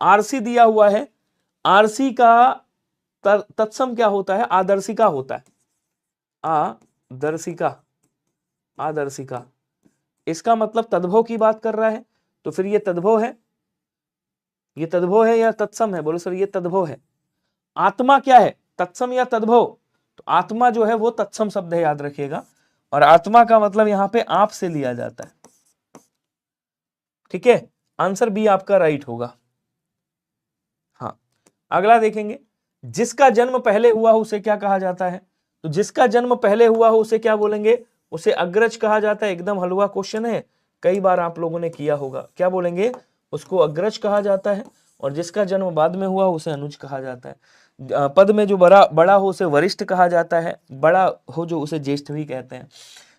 A: आरसी दिया हुआ है, आरसी का तत्सम क्या होता है? आदर्शिका होता है, आदर्शिका, आदर्शिका। इसका मतलब तद्भव की बात कर रहा है, तो फिर ये तद्भव है, ये तद्भव है या तत्सम है? बोलो सर ये तद्भव है। आत्मा क्या है, तत्सम या तद्भव? तो आत्मा जो है वो तत्सम शब्द है, याद रखिएगा, और आत्मा का मतलब यहां पे आप से लिया जाता है, ठीक है। आंसर बी आपका राइट होगा। हाँ, अगला देखेंगे, जिसका जन्म पहले हुआ हो उसे क्या कहा जाता है? तो जिसका जन्म पहले हुआ हो उसे क्या बोलेंगे? उसे अग्रज कहा जाता है। एकदम हलवा क्वेश्चन है, कई बार आप लोगों ने किया होगा। क्या बोलेंगे? उसको अग्रज कहा जाता है। और जिसका जन्म बाद में हुआ उसे अनुज कहा जाता है। पद में जो बड़ा हो उसे वरिष्ठ कहा जाता है, बड़ा हो जो उसे ज्येष्ठ भी कहते हैं।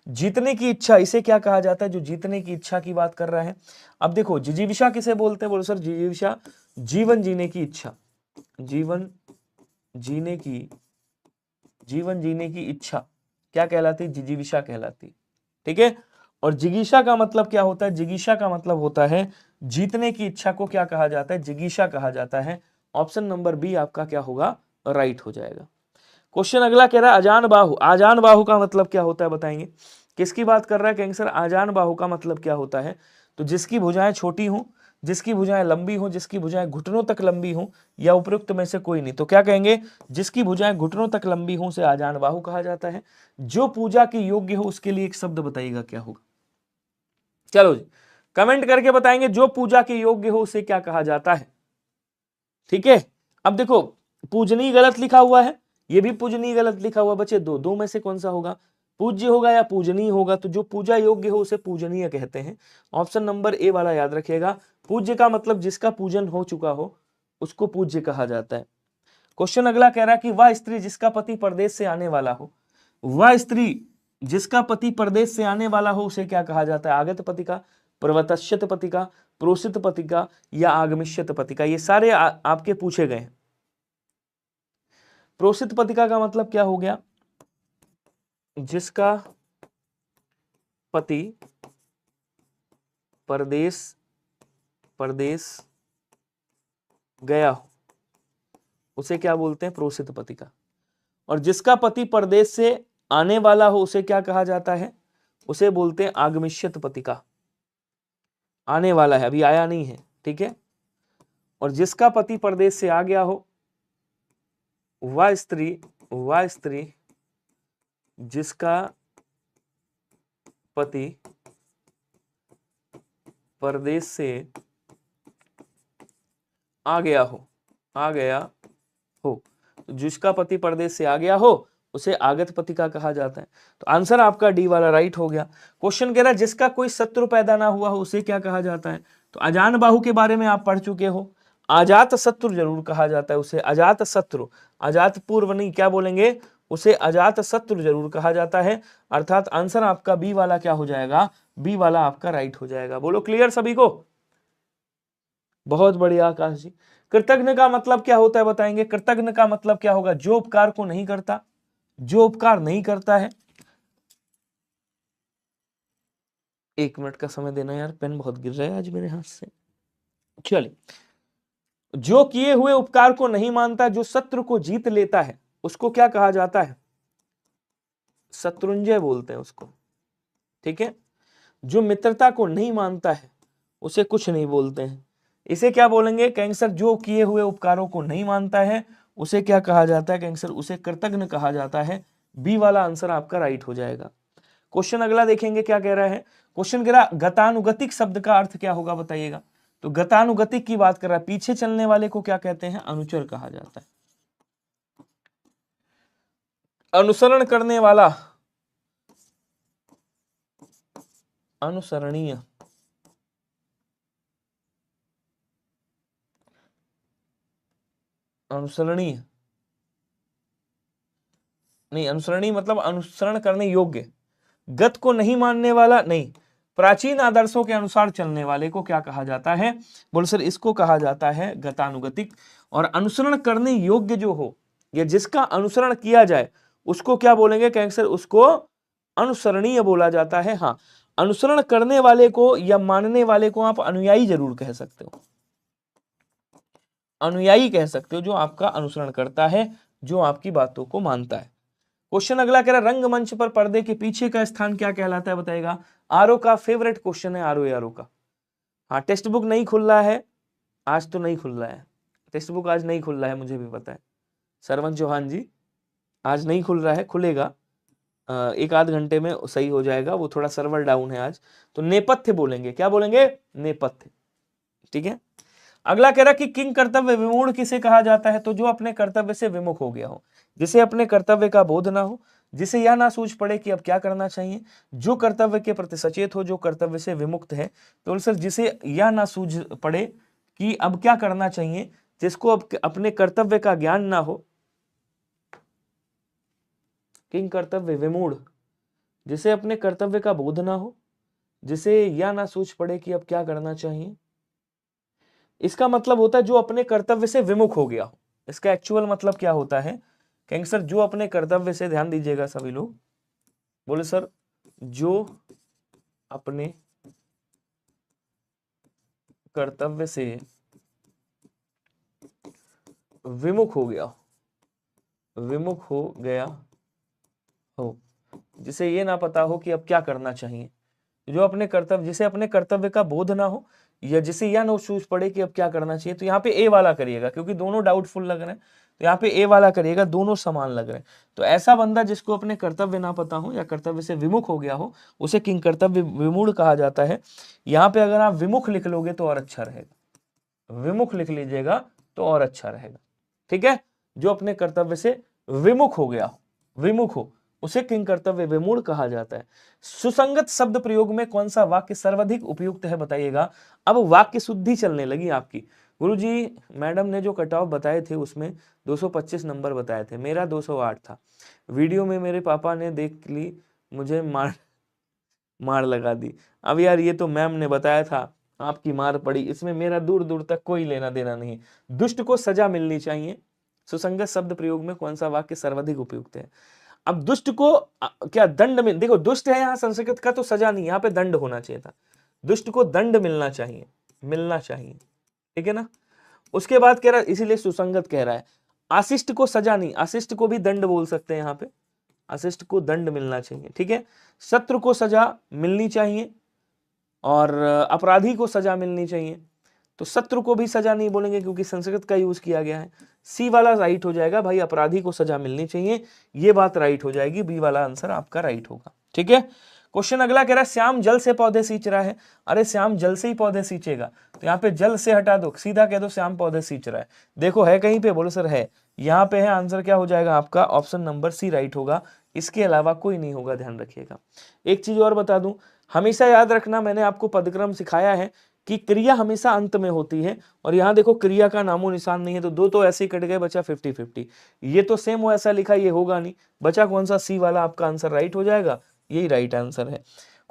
A: जीतने की इच्छा, इसे क्या कहा जाता है? जो जीतने की इच्छा की बात कर रहा है। अब देखो, जिजीविषा किसे बोलते हैं? बोलो सर जिजीविषा जीवन जीने की इच्छा, जीवन जीने की इच्छा क्या कहलाती? जिजीविषा कहलाती, ठीक है। और जिगीषा का मतलब क्या होता है? जिगीषा का मतलब होता है जीतने की इच्छा को क्या कहा जाता है? जिगीषा कहा जाता है। ऑप्शन नंबर बी आपका क्या होगा? राइट हो जाएगा। क्वेश्चन अगला कह रहा है आजान बाहु। आजान बाहु का मतलब क्या होता है बताएंगे? किसकी बात कर रहा है? कहेंगे सर आजान बाहु का मतलब क्या होता है? तो जिसकी भुजाएं छोटी हों, जिसकी भुजाएं लंबी हों, जिसकी भुजाएं घुटनों तक लंबी हों, या उपयुक्त में से कोई नहीं। तो क्या कहेंगे? जिसकी भुजाएं घुटनों तक लंबी हों उसे आजान बाहु कहा जाता है। जो पूजा के योग्य हो उसके लिए एक शब्द बताइएगा क्या होगा? चलो जी, कमेंट करके बताएंगे जो पूजा के योग्य हो उसे क्या कहा जाता है, ठीक है। अब देखो, पूजनीय गलत लिखा हुआ है, ये भी पूजनीय गलत लिखा हुआ। बच्चे दो में से कौन सा होगा? पूज्य होगा या पूजनीय होगा? तो जो पूजा योग्य हो उसे पूजनीय कहते हैं। ऑप्शन नंबर ए वाला याद रखिएगा। पूज्य का मतलब जिसका पूजन हो चुका हो उसको पूज्य कहा जाता है। क्वेश्चन अगला कह रहा है कि वह स्त्री जिसका पति परदेश से आने वाला हो, वह स्त्री जिसका पति परदेश से आने वाला हो उसे क्या कहा जाता है? आगत पति का, प्रवतष्यत पति का, प्रोषित पति का, या आगमिष्यत पति का? ये सारे आपके पूछे गए हैं। प्रोषित पतिका का मतलब क्या हो गया? जिसका पति परदेश गया हो उसे क्या बोलते हैं? प्रोषित पतिका। और जिसका पति परदेश से आने वाला हो उसे क्या कहा जाता है? उसे बोलते हैं आगमिष्यत पतिका। आने वाला है, अभी आया नहीं है, ठीक है। और जिसका पति परदेश से आ गया हो वह स्त्री जिसका पति परदेश से आ गया हो, जिसका पति परदेश से आ गया हो उसे आगत पतिका कहा जाता है। तो आंसर आपका डी वाला राइट हो गया। क्वेश्चन कह रहा है जिसका कोई शत्रु पैदा ना हुआ हो उसे क्या कहा जाता है? तो अजान बाहु के बारे में आप पढ़ चुके हो, अजात शत्रु जरूर कहा जाता है उसे, अजात शत्रु, अजात पूर्व नहीं, क्या बोलेंगे? उसे अजात शत्रु जरूर कहा जाता है। अर्थात आंसर आपका बी वाला क्या हो जाएगा? बी वाला आपका राइट हो जाएगा। बोलो क्लियर सभी को? बहुत बढ़िया आकाश जी। कृतज्ञ का मतलब क्या होता है बताएंगे? कृतज्ञ का मतलब क्या होगा? जो उपकार को नहीं करता, जो उपकार नहीं करता है। एक मिनट का समय देना यार, पेन बहुत गिर रहा है आज मेरे हाथ से। चलिए, जो किए हुए उपकार को नहीं मानता, जो शत्रु को जीत लेता है उसको क्या कहा जाता है? शत्रुंजय बोलते हैं उसको, ठीक है। जो मित्रता को नहीं मानता है उसे कुछ नहीं बोलते हैं। इसे क्या बोलेंगे? कैंसर जो किए हुए उपकारों को नहीं मानता है उसे क्या कहा जाता है? कैंसर उसे कृतज्ञ कहा जाता है। बी वाला आंसर आपका राइट हो जाएगा। क्वेश्चन अगला देखेंगे क्या कह रहा है। क्वेश्चन कह रहा गतानुगतिक शब्द का अर्थ क्या होगा बताइएगा? तो गतानुगतिक की बात कर रहा है, पीछे चलने वाले को क्या कहते हैं? अनुचर कहा जाता है। अनुसरण करने वाला, अनुसरणीय, अनुसरणीय नहीं, अनुसरणीय मतलब अनुसरण करने योग्य। गत को नहीं मानने वाला नहीं, प्राचीन आदर्शों के अनुसार चलने वाले को क्या कहा जाता है? बोलो सर इसको कहा जाता है गतानुगतिक। और अनुसरण करने योग्य जो हो या जिसका अनुसरण किया जाए उसको क्या बोलेंगे? कहेंगे सर उसको अनुसरणीय बोला जाता है। हाँ, अनुसरण करने वाले को या मानने वाले को आप अनुयायी जरूर कह सकते हो, अनुयायी कह सकते हो, जो आपका अनुसरण करता है, जो आपकी बातों को मानता है। क्वेश्चन अगला कह रहा है रंगमंच पर पर्दे के पीछे का स्थान क्या कहलाता है बताएगा। आरओ का फेवरेट क्वेश्चन है, आरओ का। हाँ, टेक्स्ट बुक नहीं खुल रहा है आज, तो नहीं खुल रहा है, टेक्स्ट बुक आज नहीं खुल रहा है, मुझे भी पता है सरवन चौहान जी, आज नहीं खुल रहा है, खुलेगा एक आध घंटे में सही हो जाएगा, वो थोड़ा सर्वर डाउन है आज। तो नेपथ्य बोलेंगे, क्या बोलेंगे, नेपथ्य, ठीक है। अगला कह रहा कि किंग कर्तव्य विमूढ़ किसे कहा जाता है, तो जो अपने कर्तव्य से विमुख हो गया हो, जिसे अपने कर्तव्य का बोध ना हो, जिसे यह ना सूझ पड़े कि अब क्या करना चाहिए, जो कर्तव्य के प्रति सचेत हो, जो कर्तव्य से विमुक्त है। तो सर जिसे यह ना सूझ पड़े कि अब क्या करना चाहिए, जिसको अब अपने कर्तव्य का ज्ञान ना हो, किंग कर्तव्य विमूढ़, जिसे अपने कर्तव्य का बोध ना हो, जिसे यह ना सूझ पड़े कि अब क्या करना चाहिए। इसका मतलब होता है जो अपने कर्तव्य से विमुख हो गया हो। इसका एक्चुअल मतलब क्या होता है, कहेंगे सर जो अपने कर्तव्य से, ध्यान दीजिएगा सभी लोग, बोले सर जो अपने कर्तव्य से विमुख हो गया, विमुख हो गया हो, जिसे ये ना पता हो कि अब क्या करना चाहिए, जो अपने कर्तव्य, जिसे अपने कर्तव्य का बोध ना हो, या जिसे यह ना सूझ पड़े कि अब क्या करना चाहिए। तो यहाँ पे ए वाला करिएगा, क्योंकि दोनों डाउटफुल लग रहे हैं, तो यहाँ पे ए वाला करिएगा, दोनों समान लग रहे हैं। तो ऐसा बंदा जिसको अपने कर्तव्य ना पता हो या कर्तव्य से विमुख हो गया हो, उसे किंग कर्तव्य विमूढ़ कहा जाता है। यहाँ पे अगर आप विमुख लिख लोगे तो और अच्छा रहेगा, विमुख लिख लीजिएगा तो और अच्छा रहेगा, ठीक है। जो अपने कर्तव्य से विमुख हो गया हो, विमुख हो, उसे किंग कर्तव्य विमूढ़ कहा जाता है। सुसंगत शब्द प्रयोग में कौन सा वाक्य सर्वाधिक उपयुक्त है बताइएगा। अब वाक्य शुद्धि चलने लगी आपकी। गुरुजी मैडम ने जो कट ऑफ बताए थे उसमें 225 नंबर बताए थे, मेरा 208 था। वीडियो में मेरे पापा ने देख ली, मुझे मार लगा दी। अब यार ये तो मैम ने बताया था, आपकी मार पड़ी, इसमें मेरा दूर दूर तक कोई लेना देना नहीं। दुष्ट को सजा मिलनी चाहिए। सुसंगत शब्द प्रयोग में कौन सा वाक्य सर्वाधिक उपयुक्त है। अब दुष्ट को क्या दंड मिल, देखो दुष्ट है यहाँ संस्कृत का, तो सजा नहीं, यहाँ पे दंड होना चाहिए था। दुष्ट को दंड मिलना चाहिए, मिलना चाहिए, ठीक है ना। उसके बाद कह रहा है, इसीलिए सुसंगत कह रहा है। आशिष्ट को सजा नहीं, आशिष्ट को भी दंड बोल सकते हैं यहाँ पे, आशिष्ट को दंड मिलना चाहिए, ठीक है। शत्रु को सजा मिलनी चाहिए और अपराधी को सजा मिलनी चाहिए, तो शत्रु को भी सजा नहीं बोलेंगे क्योंकि संस्कृत का यूज किया गया है। सी वाला राइट हो जाएगा भाई, अपराधी को सजा मिलनी चाहिए, ये बात राइट हो जाएगी, बी वाला आंसर आपका राइट होगा, ठीक है। क्वेश्चन अगला कह रहा है श्याम जल से पौधे सींच रहा है। अरे श्याम जल से ही पौधे सींचेगा, तो यहाँ पे जल से हटा दो, सीधा कह दो श्याम पौधे सींच रहा है। देखो है कहीं पे, बोलो सर है, यहाँ पे है, आंसर क्या हो जाएगा आपका, ऑप्शन नंबर सी राइट होगा, इसके अलावा कोई नहीं होगा, ध्यान रखिएगा। एक चीज और बता दूं, हमेशा याद रखना, मैंने आपको पदक्रम सिखाया है कि क्रिया हमेशा अंत में होती है, और यहाँ देखो क्रिया का नामो निशान नहीं है, तो दो तो ऐसे ही कट गए, बचा 50-50। ये तो सेम वो ऐसा लिखा, ये होगा नहीं, बचा कौन सा, सी वाला आपका आंसर राइट हो जाएगा, यही राइट आंसर है।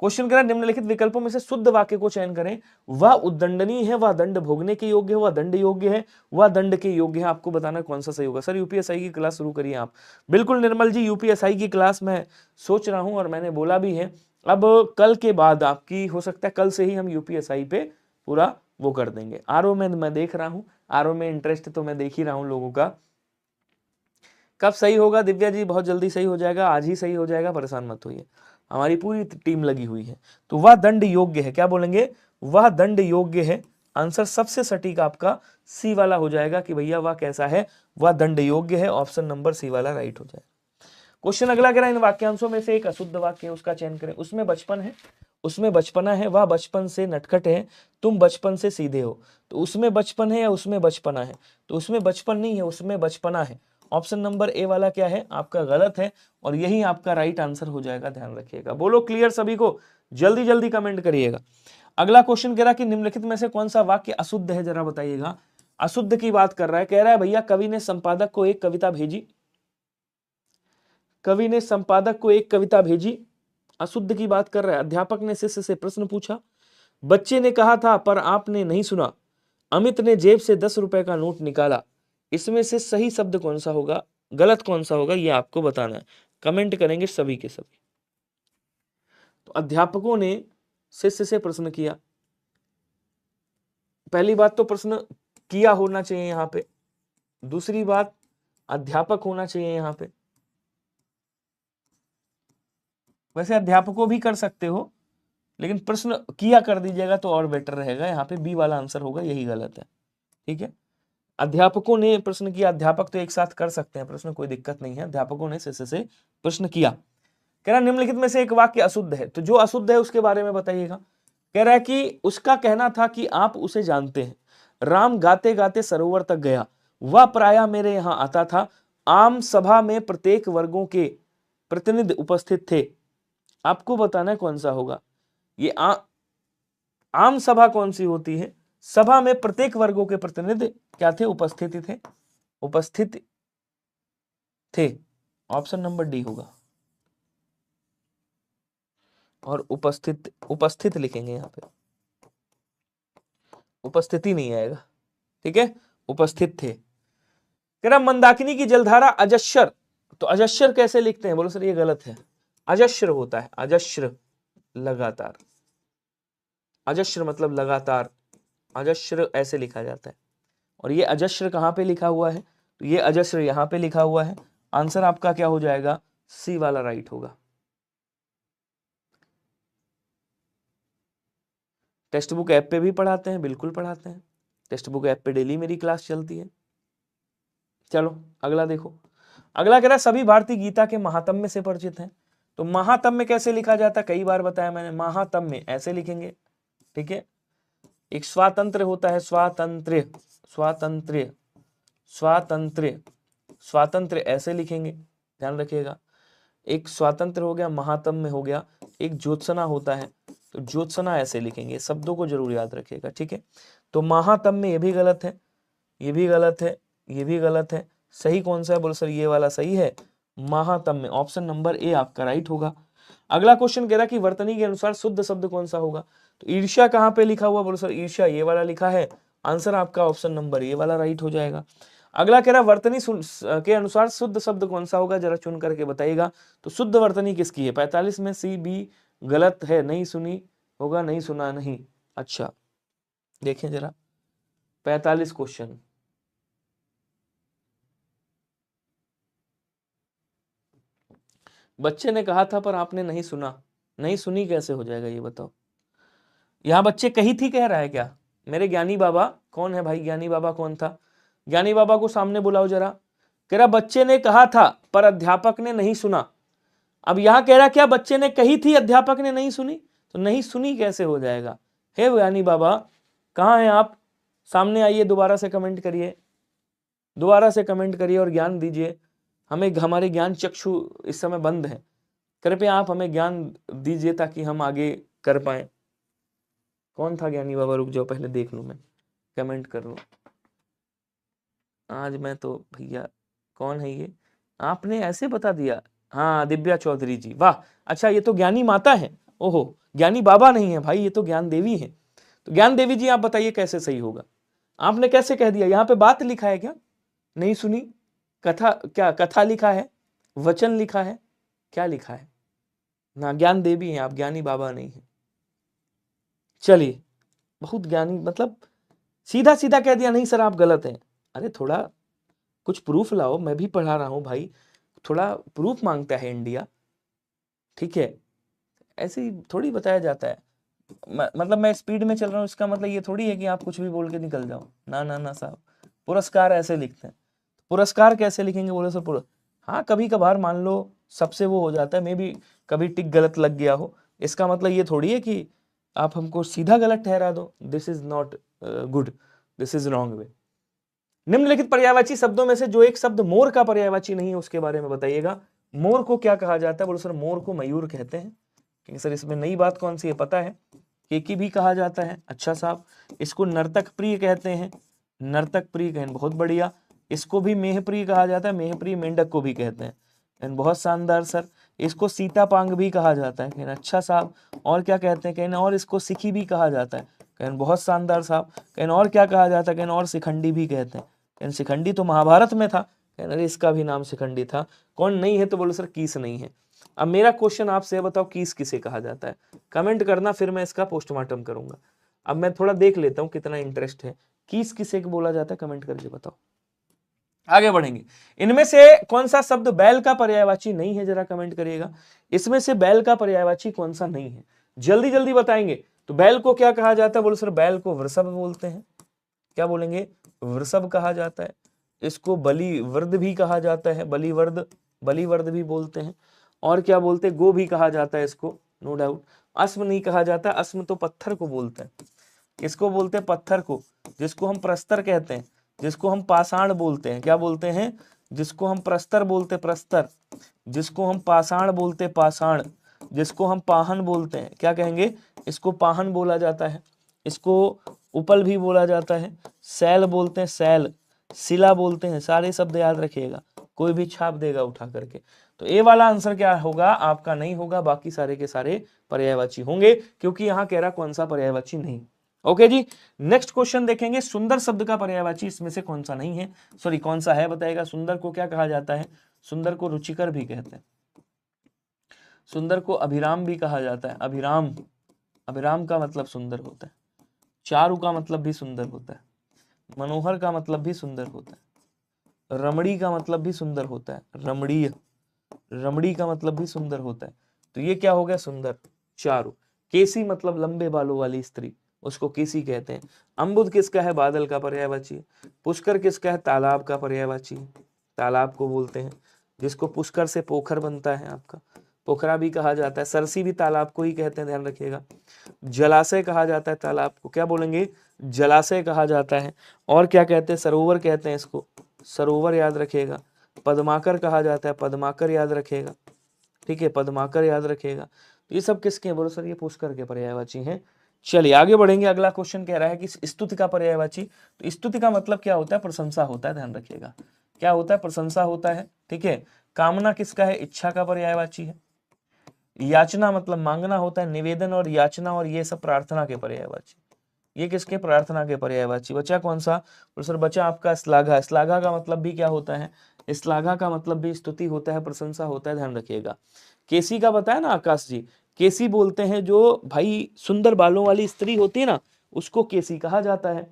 A: क्वेश्चन कह निम्नलिखित विकल्पों में से शुद्ध वाक्य को चयन करें। वह उद्दंडनीय है, वह दंड भोगने के योग्य है, वह दंड योग्य है, वह दंड के योग्य है। आपको बताना कौन सा सही होगा। सर यूपीएसआई की क्लास शुरू करिए आप। बिल्कुल निर्मल जी, यूपीएसआई की क्लास मैं सोच रहा हूं और मैंने बोला भी है, अब कल के बाद आपकी हो सकता है, कल से ही हम यूपीएसआई पे पूरा वो कर देंगे। आरओ में मैं देख रहा हूं, आरओ में इंटरेस्ट तो मैं देख ही रहा हूं लोगों का। कब सही होगा दिव्या जी, बहुत जल्दी सही हो जाएगा, आज ही सही हो जाएगा, परेशान मत होइए, हमारी पूरी टीम लगी हुई है। तो वह दंड योग्य है, क्या बोलेंगे, वह दंड योग्य है। आंसर सबसे सटीक आपका सी वाला हो जाएगा कि भैया वह कैसा है, वह दंड योग्य है, ऑप्शन नंबर सी वाला राइट हो जाएगा। क्वेश्चन अगला कह रहा है इन वाक्यांशों में से एक अशुद्ध वाक्य है, उसका चयन करें। उसमें बचपन है, उसमें बचपना है, वह बचपन से नटखट है, तुम बचपन से सीधे हो। तो उसमें बचपन है या उसमें बचपना है, तो उसमें बचपन नहीं है, उसमें बचपना है। ऑप्शन नंबर ए वाला क्या है आपका गलत है, और यही आपका राइट आंसर हो जाएगा, ध्यान रखिएगा। बोलो क्लियर सभी को, जल्दी जल्दी कमेंट करिएगा। अगला क्वेश्चन कह रहा कि निम्नलिखित में से कौन सा वाक्य अशुद्ध है, जरा बताइएगा। अशुद्ध की बात कर रहा है, कह रहा है भैया कवि ने संपादक को एक कविता भेजी, कवि ने संपादक को एक कविता भेजी, अशुद्ध की बात कर रहा है। अध्यापक ने शिष्य से प्रश्न पूछा, बच्चे ने कहा था पर आपने नहीं सुना, अमित ने जेब से 10 रुपए का नोट निकाला। इसमें से सही शब्द कौन सा होगा, गलत कौन सा होगा, ये आपको बताना है। कमेंट करेंगे सभी के सभी। तो अध्यापकों ने शिष्य से प्रश्न किया। पहली बात तो प्रश्न किया होना चाहिए यहाँ पे, दूसरी बात अध्यापक होना चाहिए यहाँ पे। वैसे अध्यापकों भी कर सकते हो, लेकिन प्रश्न किया कर दीजिएगा तो और बेटर रहेगा। यहाँ पे बी वाला आंसर होगा, यही गलत है। ठीक है, अध्यापकों ने प्रश्न किया। अध्यापक तो एक साथ कर सकते हैं प्रश्न, कोई दिक्कत नहीं है। अध्यापकों ने शिष्य से प्रश्न किया। कह रहा निम्नलिखित में से एक वाक्य अशुद्ध है, तो जो अशुद्ध है उसके बारे में बताइएगा। कह रहा है कि उसका कहना था कि आप उसे जानते हैं। राम गाते गाते सरोवर तक गया, वह प्रायः मेरे यहां आता था। आम सभा में प्रत्येक वर्गों के प्रतिनिधि उपस्थित थे। आपको बताना है कौन सा होगा ये। आम सभा कौन सी होती है? सभा में प्रत्येक वर्गों के प्रतिनिधि क्या थे? उपस्थित थे, उपस्थित थे। ऑप्शन नंबर डी होगा। और उपस्थित, उपस्थित लिखेंगे यहाँ पे, उपस्थिति नहीं आएगा। ठीक है, उपस्थित थे। कह रहा मंदाकिनी की जलधारा अजस्र, तो अजस्र कैसे लिखते हैं? बोलो सर ये गलत है, अजस्र होता है, अजस्र लगातार। अजस्र मतलब लगातार, अजस्र ऐसे लिखा जाता है। और ये अजस्र कहां पे लिखा हुआ है? तो ये अजस्र यहां पे लिखा हुआ है। आंसर आपका क्या हो जाएगा? सी वाला राइट होगा। टेक्स्ट बुक ऐप पे भी पढ़ाते हैं, बिल्कुल पढ़ाते हैं। टेक्स्ट बुक ऐप पे डेली मेरी क्लास चलती है। चलो अगला देखो। अगला कह रहा है सभी भारतीय गीता के महात्म्य से परिचित हैं। तो महात्म्य कैसे लिखा जाता है? कई बार बताया मैंने, महात्म्य ऐसे लिखेंगे। ठीक है, एक स्वातंत्र होता है, स्वातंत्र, स्वातंत्र, स्वातंत्र, स्वातंत्र ऐसे लिखेंगे, ध्यान रखिएगा। एक स्वातंत्र हो गया, महात्म्य हो गया। एक ज्योत्सना होता है, तो ज्योत्सना ऐसे लिखेंगे। शब्दों को जरूर याद रखिएगा। ठीक है, तो महात्म्य ये भी गलत है, ये भी गलत है, ये भी गलत है। सही कौन सा है? बोलो सर ये वाला सही है, महात्म्य। ऑप्शन नंबर ए आपका राइट होगा। अगला क्वेश्चन कह रहा है कि वर्तनी के अनुसार शुद्ध शब्द कौन सा होगा? तो ईर्ष्या कहां पे लिखा हुआ? बोलो सर ईर्ष्या ये वाला लिखा है। आंसर आपका ऑप्शन नंबर ए वाला राइट हो जाएगा। अगला कह रहा वर्तनी के अनुसार शुद्ध शब्द कौन सा होगा? जरा चुन करके बताइएगा। तो शुद्ध वर्तनी किसकी है? 45 में सी बी गलत है, नहीं सुनी होगा, नहीं सुना नहीं। अच्छा देखें जरा 45 क्वेश्चन। बच्चे ने कहा था पर आपने नहीं सुना, नहीं सुनी कैसे हो जाएगा ये बताओ। यहां बच्चे कही थी कह रहा है क्या? मेरे ज्ञानी बाबा कौन है भाई? ज्ञानी बाबा कौन था? ज्ञानी बाबा को सामने बुलाओ जरा। कह रहा बच्चे ने कहा था पर अध्यापक ने नहीं सुना। अब यहां कह रहा क्या बच्चे ने कही थी, अध्यापक ने नहीं सुनी? तो नहीं सुनी कैसे हो जाएगा? हे ज्ञानी बाबा कहां हैं आप? सामने आइए, दोबारा से कमेंट करिए, दोबारा से कमेंट करिए और ज्ञान दीजिए हमें। हमारे ज्ञान चक्षु इस समय बंद है, कृपया आप हमें ज्ञान दीजिए ताकि हम आगे कर पाए। कौन था ज्ञानी बाबा? रुक जाओ पहले देख लूं, मैं कमेंट कर लूं। आज मैं तो भैया कौन है ये? आपने ऐसे बता दिया। हाँ दिव्या चौधरी जी, वाह। अच्छा ये तो ज्ञानी माता है। ओहो, ज्ञानी बाबा नहीं है भाई, ये तो ज्ञान देवी है। तो ज्ञान देवी जी आप बताइए कैसे सही होगा? आपने कैसे कह दिया? यहाँ पे बात लिखा है क्या? नहीं सुनी, कथा, क्या कथा लिखा है, वचन लिखा है, क्या लिखा है ना? ज्ञान देवी हैं आप, ज्ञानी बाबा नहीं है। चलिए बहुत ज्ञानी, मतलब सीधा सीधा कह दिया नहीं सर आप गलत हैं। अरे थोड़ा कुछ प्रूफ लाओ, मैं भी पढ़ा रहा हूं भाई, थोड़ा प्रूफ मांगता है इंडिया। ठीक है, ऐसे ही थोड़ी बताया जाता है। मतलब मैं स्पीड में चल रहा हूँ इसका मतलब ये थोड़ी है कि आप कुछ भी बोल के निकल जाओ। ना ना ना साहब, पुरस्कार ऐसे लिखते हैं। पुरस्कार कैसे लिखेंगे? बोले सर हाँ कभी कभार मान लो सबसे वो हो जाता है, मे भी कभी टिक गलत लग गया हो। इसका मतलब ये थोड़ी है कि आप हमको सीधा गलत ठहरा दो। This is not good, this is wrong way. निम्नलिखित पर्यायवाची शब्दों में से जो एक शब्द मोर का पर्यायवाची नहीं है उसके बारे में बताइएगा। मोर को क्या कहा जाता है? बोलो सर मोर को मयूर कहते हैं। क्योंकि सर इसमें नई बात कौन सी है पता है? केकी भी कहा जाता है। अच्छा साहब, इसको नर्तक प्रिय कहते हैं, नर्तक प्रिय कहते हैं, बहुत बढ़िया। इसको भी मेहप्रिय कहा जाता है, मेहप्रिय मेंढक को भी कहते हैं, बहुत शानदार सर। इसको सीतापांग भी कहा जाता है, कहना अच्छा साहब। और क्या कहते हैं? कहना और इसको सिखी भी कहा जाता है, कहना बहुत शानदार साहब। कहना और क्या कहा जाता है? कहना और शिखंडी भी कहते हैं, कहना शिखंडी तो महाभारत में था, कहना इसका भी नाम शिखंडी था। कौन नहीं है? तो बोलो सर कीस नहीं है। अब मेरा क्वेश्चन आपसे बताओ कीस किसे कहा जाता है, कमेंट करना, फिर मैं इसका पोस्टमार्टम करूंगा। अब मैं थोड़ा देख लेता हूं कितना इंटरेस्ट है, कीस किसे बोला जाता है, कमेंट करके बताओ। आगे बढ़ेंगे। इनमें से कौन सा शब्द बैल का पर्यायवाची नहीं है, जरा कमेंट करिएगा। इसमें से बैल का पर्यायवाची कौन सा नहीं है, जल्दी जल्दी बताएंगे। तो बैल को क्या कहा जाता है, बोलो सर बैल को वृषभ बोलते हैं। क्या बोलेंगे, वृषभ कहा जाता है। इसको बलिवर्द भी कहा जाता है, बलिवर्द भी बोलते हैं। और क्या बोलते हैं, गो भी कहा जाता है इसको, नो डाउट। अस्म नहीं कहा जाता, अस्म तो पत्थर को बोलते हैं। इसको बोलते हैं पत्थर को, जिसको हम प्रस्तर कहते हैं, जिसको हम पाषाण बोलते हैं। क्या बोलते हैं, जिसको हम प्रस्तर बोलते प्रस्तर, जिसको हम पाषाण बोलते पाषाण, जिसको हम पाहन बोलते हैं, क्या कहेंगे, इसको पाहन बोला जाता है। इसको उपल भी बोला जाता है, सैल बोलते हैं सैल, शिला बोलते हैं। सारे शब्द याद रखिएगा, कोई भी छाप देगा उठा करके। तो ए वाला आंसर क्या होगा, आपका नहीं होगा, बाकी सारे के सारे पर्यायवाची होंगे, क्योंकि यहाँ कह रहा कौन सा पर्यायवाची नहीं। ओके जी, नेक्स्ट क्वेश्चन देखेंगे। सुंदर शब्द का पर्यायवाची इसमें से कौन सा नहीं है, सॉरी कौन सा है बताएगा। सुंदर को क्या कहा जाता है, सुंदर को रुचिकर भी कहते हैं, सुंदर को अभिराम भी कहा जाता है। अभिराम, अभिराम का मतलब सुंदर होता है। चारु का मतलब भी सुंदर होता है। मनोहर का मतलब भी सुंदर होता है। रमणी का मतलब भी सुंदर होता है, रमणीय, रमणी का मतलब भी सुंदर होता है। तो ये क्या हो गया, सुंदर। चारु। केसी मतलब लंबे बालों वाली स्त्री, उसको केसी कहते हैं। अम्बुद किसका है, बादल का पर्यायवाची। पुष्कर किसका है, तालाब का पर्यायवाची, तालाब को बोलते हैं। जिसको पुष्कर से पोखर बनता है आपका, पोखरा भी कहा जाता है। सरसी भी तालाब को ही कहते हैं, ध्यान रखिएगा। जलाशय कहा जाता है तालाब को, क्या बोलेंगे, जलाशय कहा जाता है। और क्या कहते हैं, सरोवर कहते हैं इसको, सरोवर याद रखिएगा। पद्माकर कहा जाता है, पद्माकर याद रखिएगा, ठीक है, पद्माकर याद रखिएगा। तो ये सब किसके हैं, बोलो सर ये पुष्कर के पर्यायवाची हैं। चलिए आगे बढ़ेंगे। अगला क्वेश्चन कह रहा है कि स्तुति का पर्यायवाची। तो स्तुति का मतलब क्या होता है, प्रशंसा होता है, ध्यान रखिएगा। क्या होता है, प्रशंसा होता है, ठीक है। कामना किसका है, इच्छा का पर्यायवाची है। याचना मतलब मांगना होता है, निवेदन और याचना और ये सब प्रार्थना के पर्यायवाची। ये किसके, प्रार्थना के पर्यायवाची। बचा कौन सा, तो सर बचा आपका श्लाघा। श्लाघा का मतलब भी क्या होता है, श्लाघा का मतलब भी स्तुति होता है, प्रशंसा होता है, ध्यान रखिएगा। केसी का बताया ना आकाश जी, केसी बोलते हैं जो भाई सुंदर बालों वाली स्त्री होती है ना, उसको केसी कहा जाता है।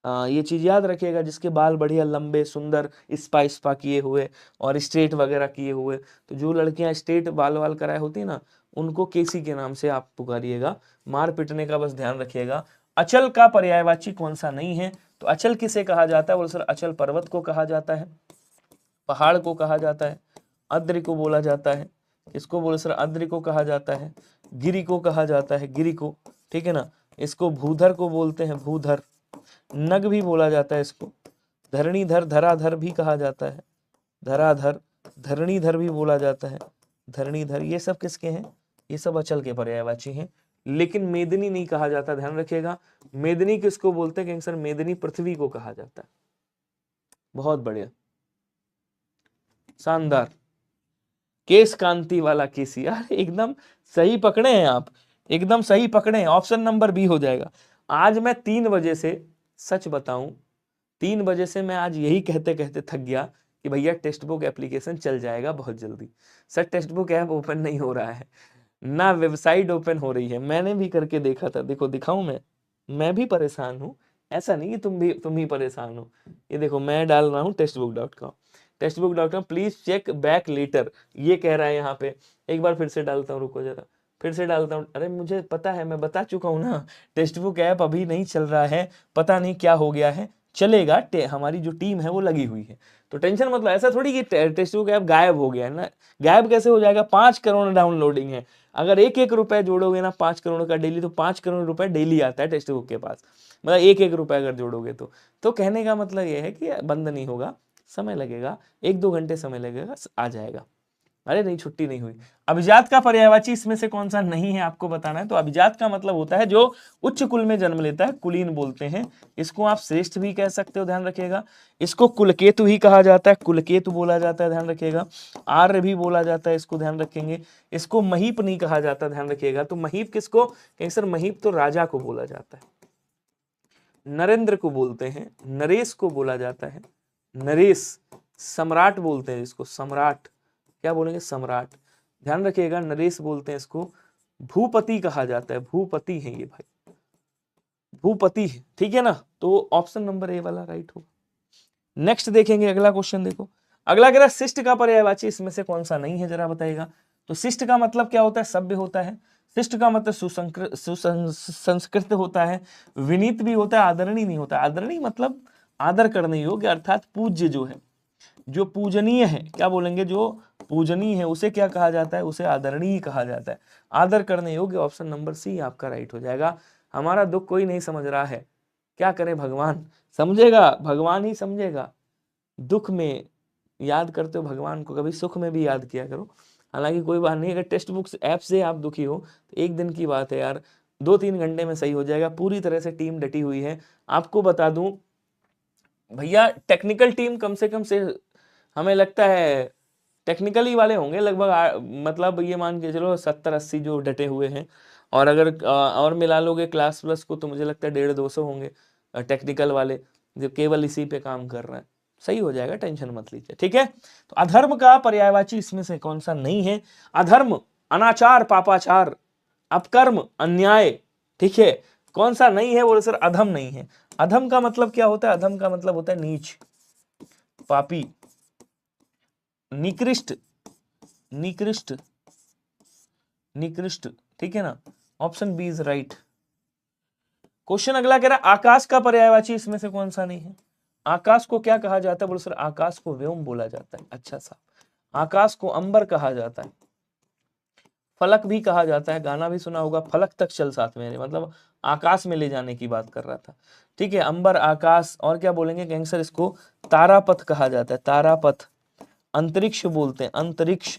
A: ये चीज याद रखिएगा, जिसके बाल बढ़िया लंबे सुंदर स्पा स्पा किए हुए और स्ट्रेट वगैरह किए हुए। तो जो लड़कियां स्ट्रेट बाल वाल कराए होती है ना, उनको केसी के नाम से आप पुकारिएगा। मार पिटने का बस ध्यान रखिएगा। अचल का पर्यायवाची कौन सा नहीं है, तो अचल किसे कहा जाता है, बोलो सर अचल पर्वत को कहा जाता है, पहाड़ को कहा जाता है, अद्रि को बोला जाता है। इसको बोले सर अद्रि को कहा जाता है, गिरि को कहा जाता है, गिरि को, ठीक है ना। इसको भूधर को बोलते हैं, भूधर। नग भी बोला जाता है इसको। धरणीधर, धराधर भी कहा जाता है, धराधर। धरणीधर भी बोला जाता है, धरणीधर। ये सब किसके हैं, ये सब अचल के पर्यायवाची हैं। लेकिन मेदिनी नहीं कहा जाता, ध्यान रखिएगा। मेदिनी किसको बोलते हैं, सर मेदिनी पृथ्वी को कहा जाता है। बहुत बढ़िया, शानदार। केश कांति वाला केसी, यार एकदम सही पकड़े हैं आप, एकदम सही पकड़े हैं। ऑप्शन नंबर बी हो जाएगा। आज मैं 3 बजे से, सच बताऊं 3 बजे से मैं आज यही कहते कहते थक गया कि भैया टेक्स्ट बुक एप्लीकेशन चल जाएगा बहुत जल्दी। Sir text book app open नहीं हो रहा है, ना वेबसाइट ओपन हो रही है। मैंने भी करके देखा था, देखो दिखाऊं मैं भी परेशान हूँ। ऐसा नहीं कि तुम ही परेशान हो। ये देखो मैं डाल रहा हूँ textbook.com, textbook.com please check back later, ये कह रहा है यहाँ पे। एक बार फिर से डालता हूँ, रुको जरा, फिर से डालता हूँ। अरे मुझे पता है, मैं बता चुका हूँ ना, टेक्स्ट बुक ऐप अभी नहीं चल रहा है, पता नहीं क्या हो गया है। चलेगा, हमारी जो टीम है वो लगी हुई है, तो टेंशन मतलब ऐसा थोड़ी कि टेक्स्ट बुक ऐप गायब हो गया है ना। गायब कैसे हो जाएगा, 5 करोड़ डाउनलोडिंग है। अगर 1-1 रुपए जोड़ोगे ना 5 करोड़ का डेली, तो 5 करोड़ रुपए डेली आता है टेक्स्ट बुक के पास, मतलब 1-1 रुपए अगर जोड़ोगे तो कहने का मतलब ये है कि बंद नहीं होगा, समय लगेगा, 1-2 घंटे समय लगेगा, आ जाएगा। अरे नहीं, छुट्टी नहीं हुई। अभिजात का पर्यायवाची इसमें से कौन सा नहीं है, आपको बताना है। तो अभिजात का मतलब होता है जो उच्च कुल में जन्म लेता है, कुलीन बोलते हैं। इसको आप श्रेष्ठ भी कह सकते हो, ध्यान रखिएगा। इसको कुलकेतु ही कहा जाता है, कुलकेतु बोला जाता है, ध्यान रखिएगा। आर्य भी बोला जाता है, इसको ध्यान रखेंगे। इसको महीप नहीं कहा जाता, ध्यान रखिएगा। तो महीप किसको, सर महीप तो राजा को बोला जाता है। नरेंद्र को बोलते हैं, नरेश को बोला जाता है, नरेश। सम्राट बोलते हैं इसको, सम्राट। क्या बोलेंगे, सम्राट। ध्यान रखिएगा, नरेश बोलते हैं इसको, भूपति कहा जाता है, भूपति है ये भाई, भूपति है, ठीक है ना। तो ऑप्शन नंबर ए वाला राइट होगा। नेक्स्ट देखेंगे, अगला क्वेश्चन देखो, अगला कह रहा है शिष्ट का पर्यायवाची इसमें से कौन सा नहीं है, जरा बताइएगा। तो शिष्ट का मतलब क्या होता है, सभ्य होता है। शिष्ट का मतलब सुसंस्कृत होता है, विनीत भी होता है, आदरणीय नहीं होता। आदरणीय मतलब आदर करने योग्य, अर्थात पूज्य जो है, जो पूजनीय है, क्या बोलेंगे, जो पूजनीय है उसे क्या कहा जाता है, उसे आदरणीय कहा जाता है, आदर करने योग्य। ऑप्शन नंबर सी आपका राइट हो जाएगा। हमारा दुख कोई नहीं समझ रहा है, क्या करें, भगवान समझेगा, भगवान ही समझेगा। दुख में याद करते हो भगवान को, कभी सुख में भी याद किया करो। हालांकि कोई बात नहीं, अगर टेक्स्ट बुक्स ऐप से आप दुखी हो तो एक दिन की बात है यार, 2-3 घंटे में सही हो जाएगा। पूरी तरह से टीम डटी हुई है। आपको बता दूं भैया, टेक्निकल टीम कम से कम से हमें लगता है टेक्निकली वाले होंगे लगभग, मतलब ये मान के चलो 70-80 जो डटे हुए हैं। और अगर और मिला लोगे क्लास प्लस को तो मुझे लगता है 150-200 होंगे टेक्निकल वाले जो केवल इसी पे काम कर रहे हैं। सही हो जाएगा, टेंशन मत लीजिए, ठीक है। तो अधर्म का पर्यायवाची इसमें से कौन सा नहीं है। अधर्म अनाचार, पापाचार, अपकर्म, अन्याय, ठीक है। कौन सा नहीं है, बोले सर अधम नहीं है। अधम का मतलब क्या होता है, अधम का मतलब होता है नीच, पापी, निकृष्ट, निकृष्ट, निकृष्ट, ठीक है ना। Option B is right. Question अगला कह रहा है आकाश का पर्यायवाची इसमें से कौन सा नहीं है। आकाश को क्या कहा जाता है, बोलो सर आकाश को व्योम बोला जाता है। अच्छा सा, आकाश को अंबर कहा जाता है, फलक भी कहा जाता है, गाना भी सुना होगा, फलक तक चल साथ मेरे, मतलब आकाश में ले जाने की बात कर रहा था, ठीक है। अंबर, आकाश, और क्या बोलेंगे गैंगस्टर, इसको तारापथ कहा जाता है, तारापथ। अंतरिक्ष बोलते हैं, अंतरिक्ष,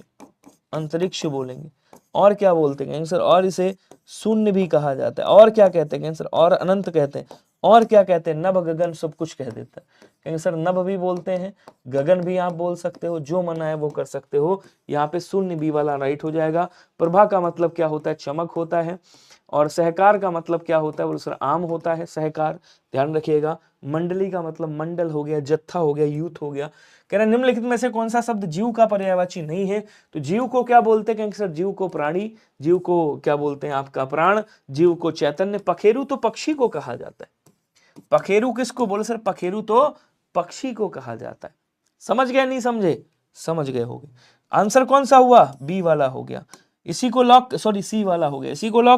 A: अंतरिक्ष बोलेंगे। और क्या बोलते हैं गैंगस्टर, और इसे शून्य भी कहा जाता है। और क्या कहते हैं गैंगस्टर, और अनंत कहते हैं। और क्या कहते हैं, नभ, गगन, सब कुछ कह देता है गैंगस्टर। नभ भी बोलते हैं, गगन भी आप बोल सकते हो, जो मना है वो कर सकते हो। यहाँ पे शून्य बी वाला राइट हो जाएगा। प्रभा का मतलब क्या होता है, चमक होता है। और सहकार का मतलब क्या होता है, बोलो सर आम होता है, सहकार, ध्यान रखिएगा। मंडली का मतलब मंडल हो गया, जत्था हो गया, यूथ हो गया। कह रहे निम्नलिखित में से कौन सा शब्द जीव का पर्यायवाची नहीं है। तो जीव को क्या बोलते हैं सर, जीव को प्राणी, जीव को क्या बोलते हैं आपका प्राण, जीव को चैतन्य। पखेरु तो पक्षी को कहा जाता है। पखेरु किसको, बोलो सर पखेरु तो पक्षी को कहा जाता है। समझ गए, नहीं समझे, समझ गए होगे। आंसर कौन सा हुआ, बी वाला हो गया। इसी को लॉक, सॉरी सी वाला हो गया, इसी को लॉक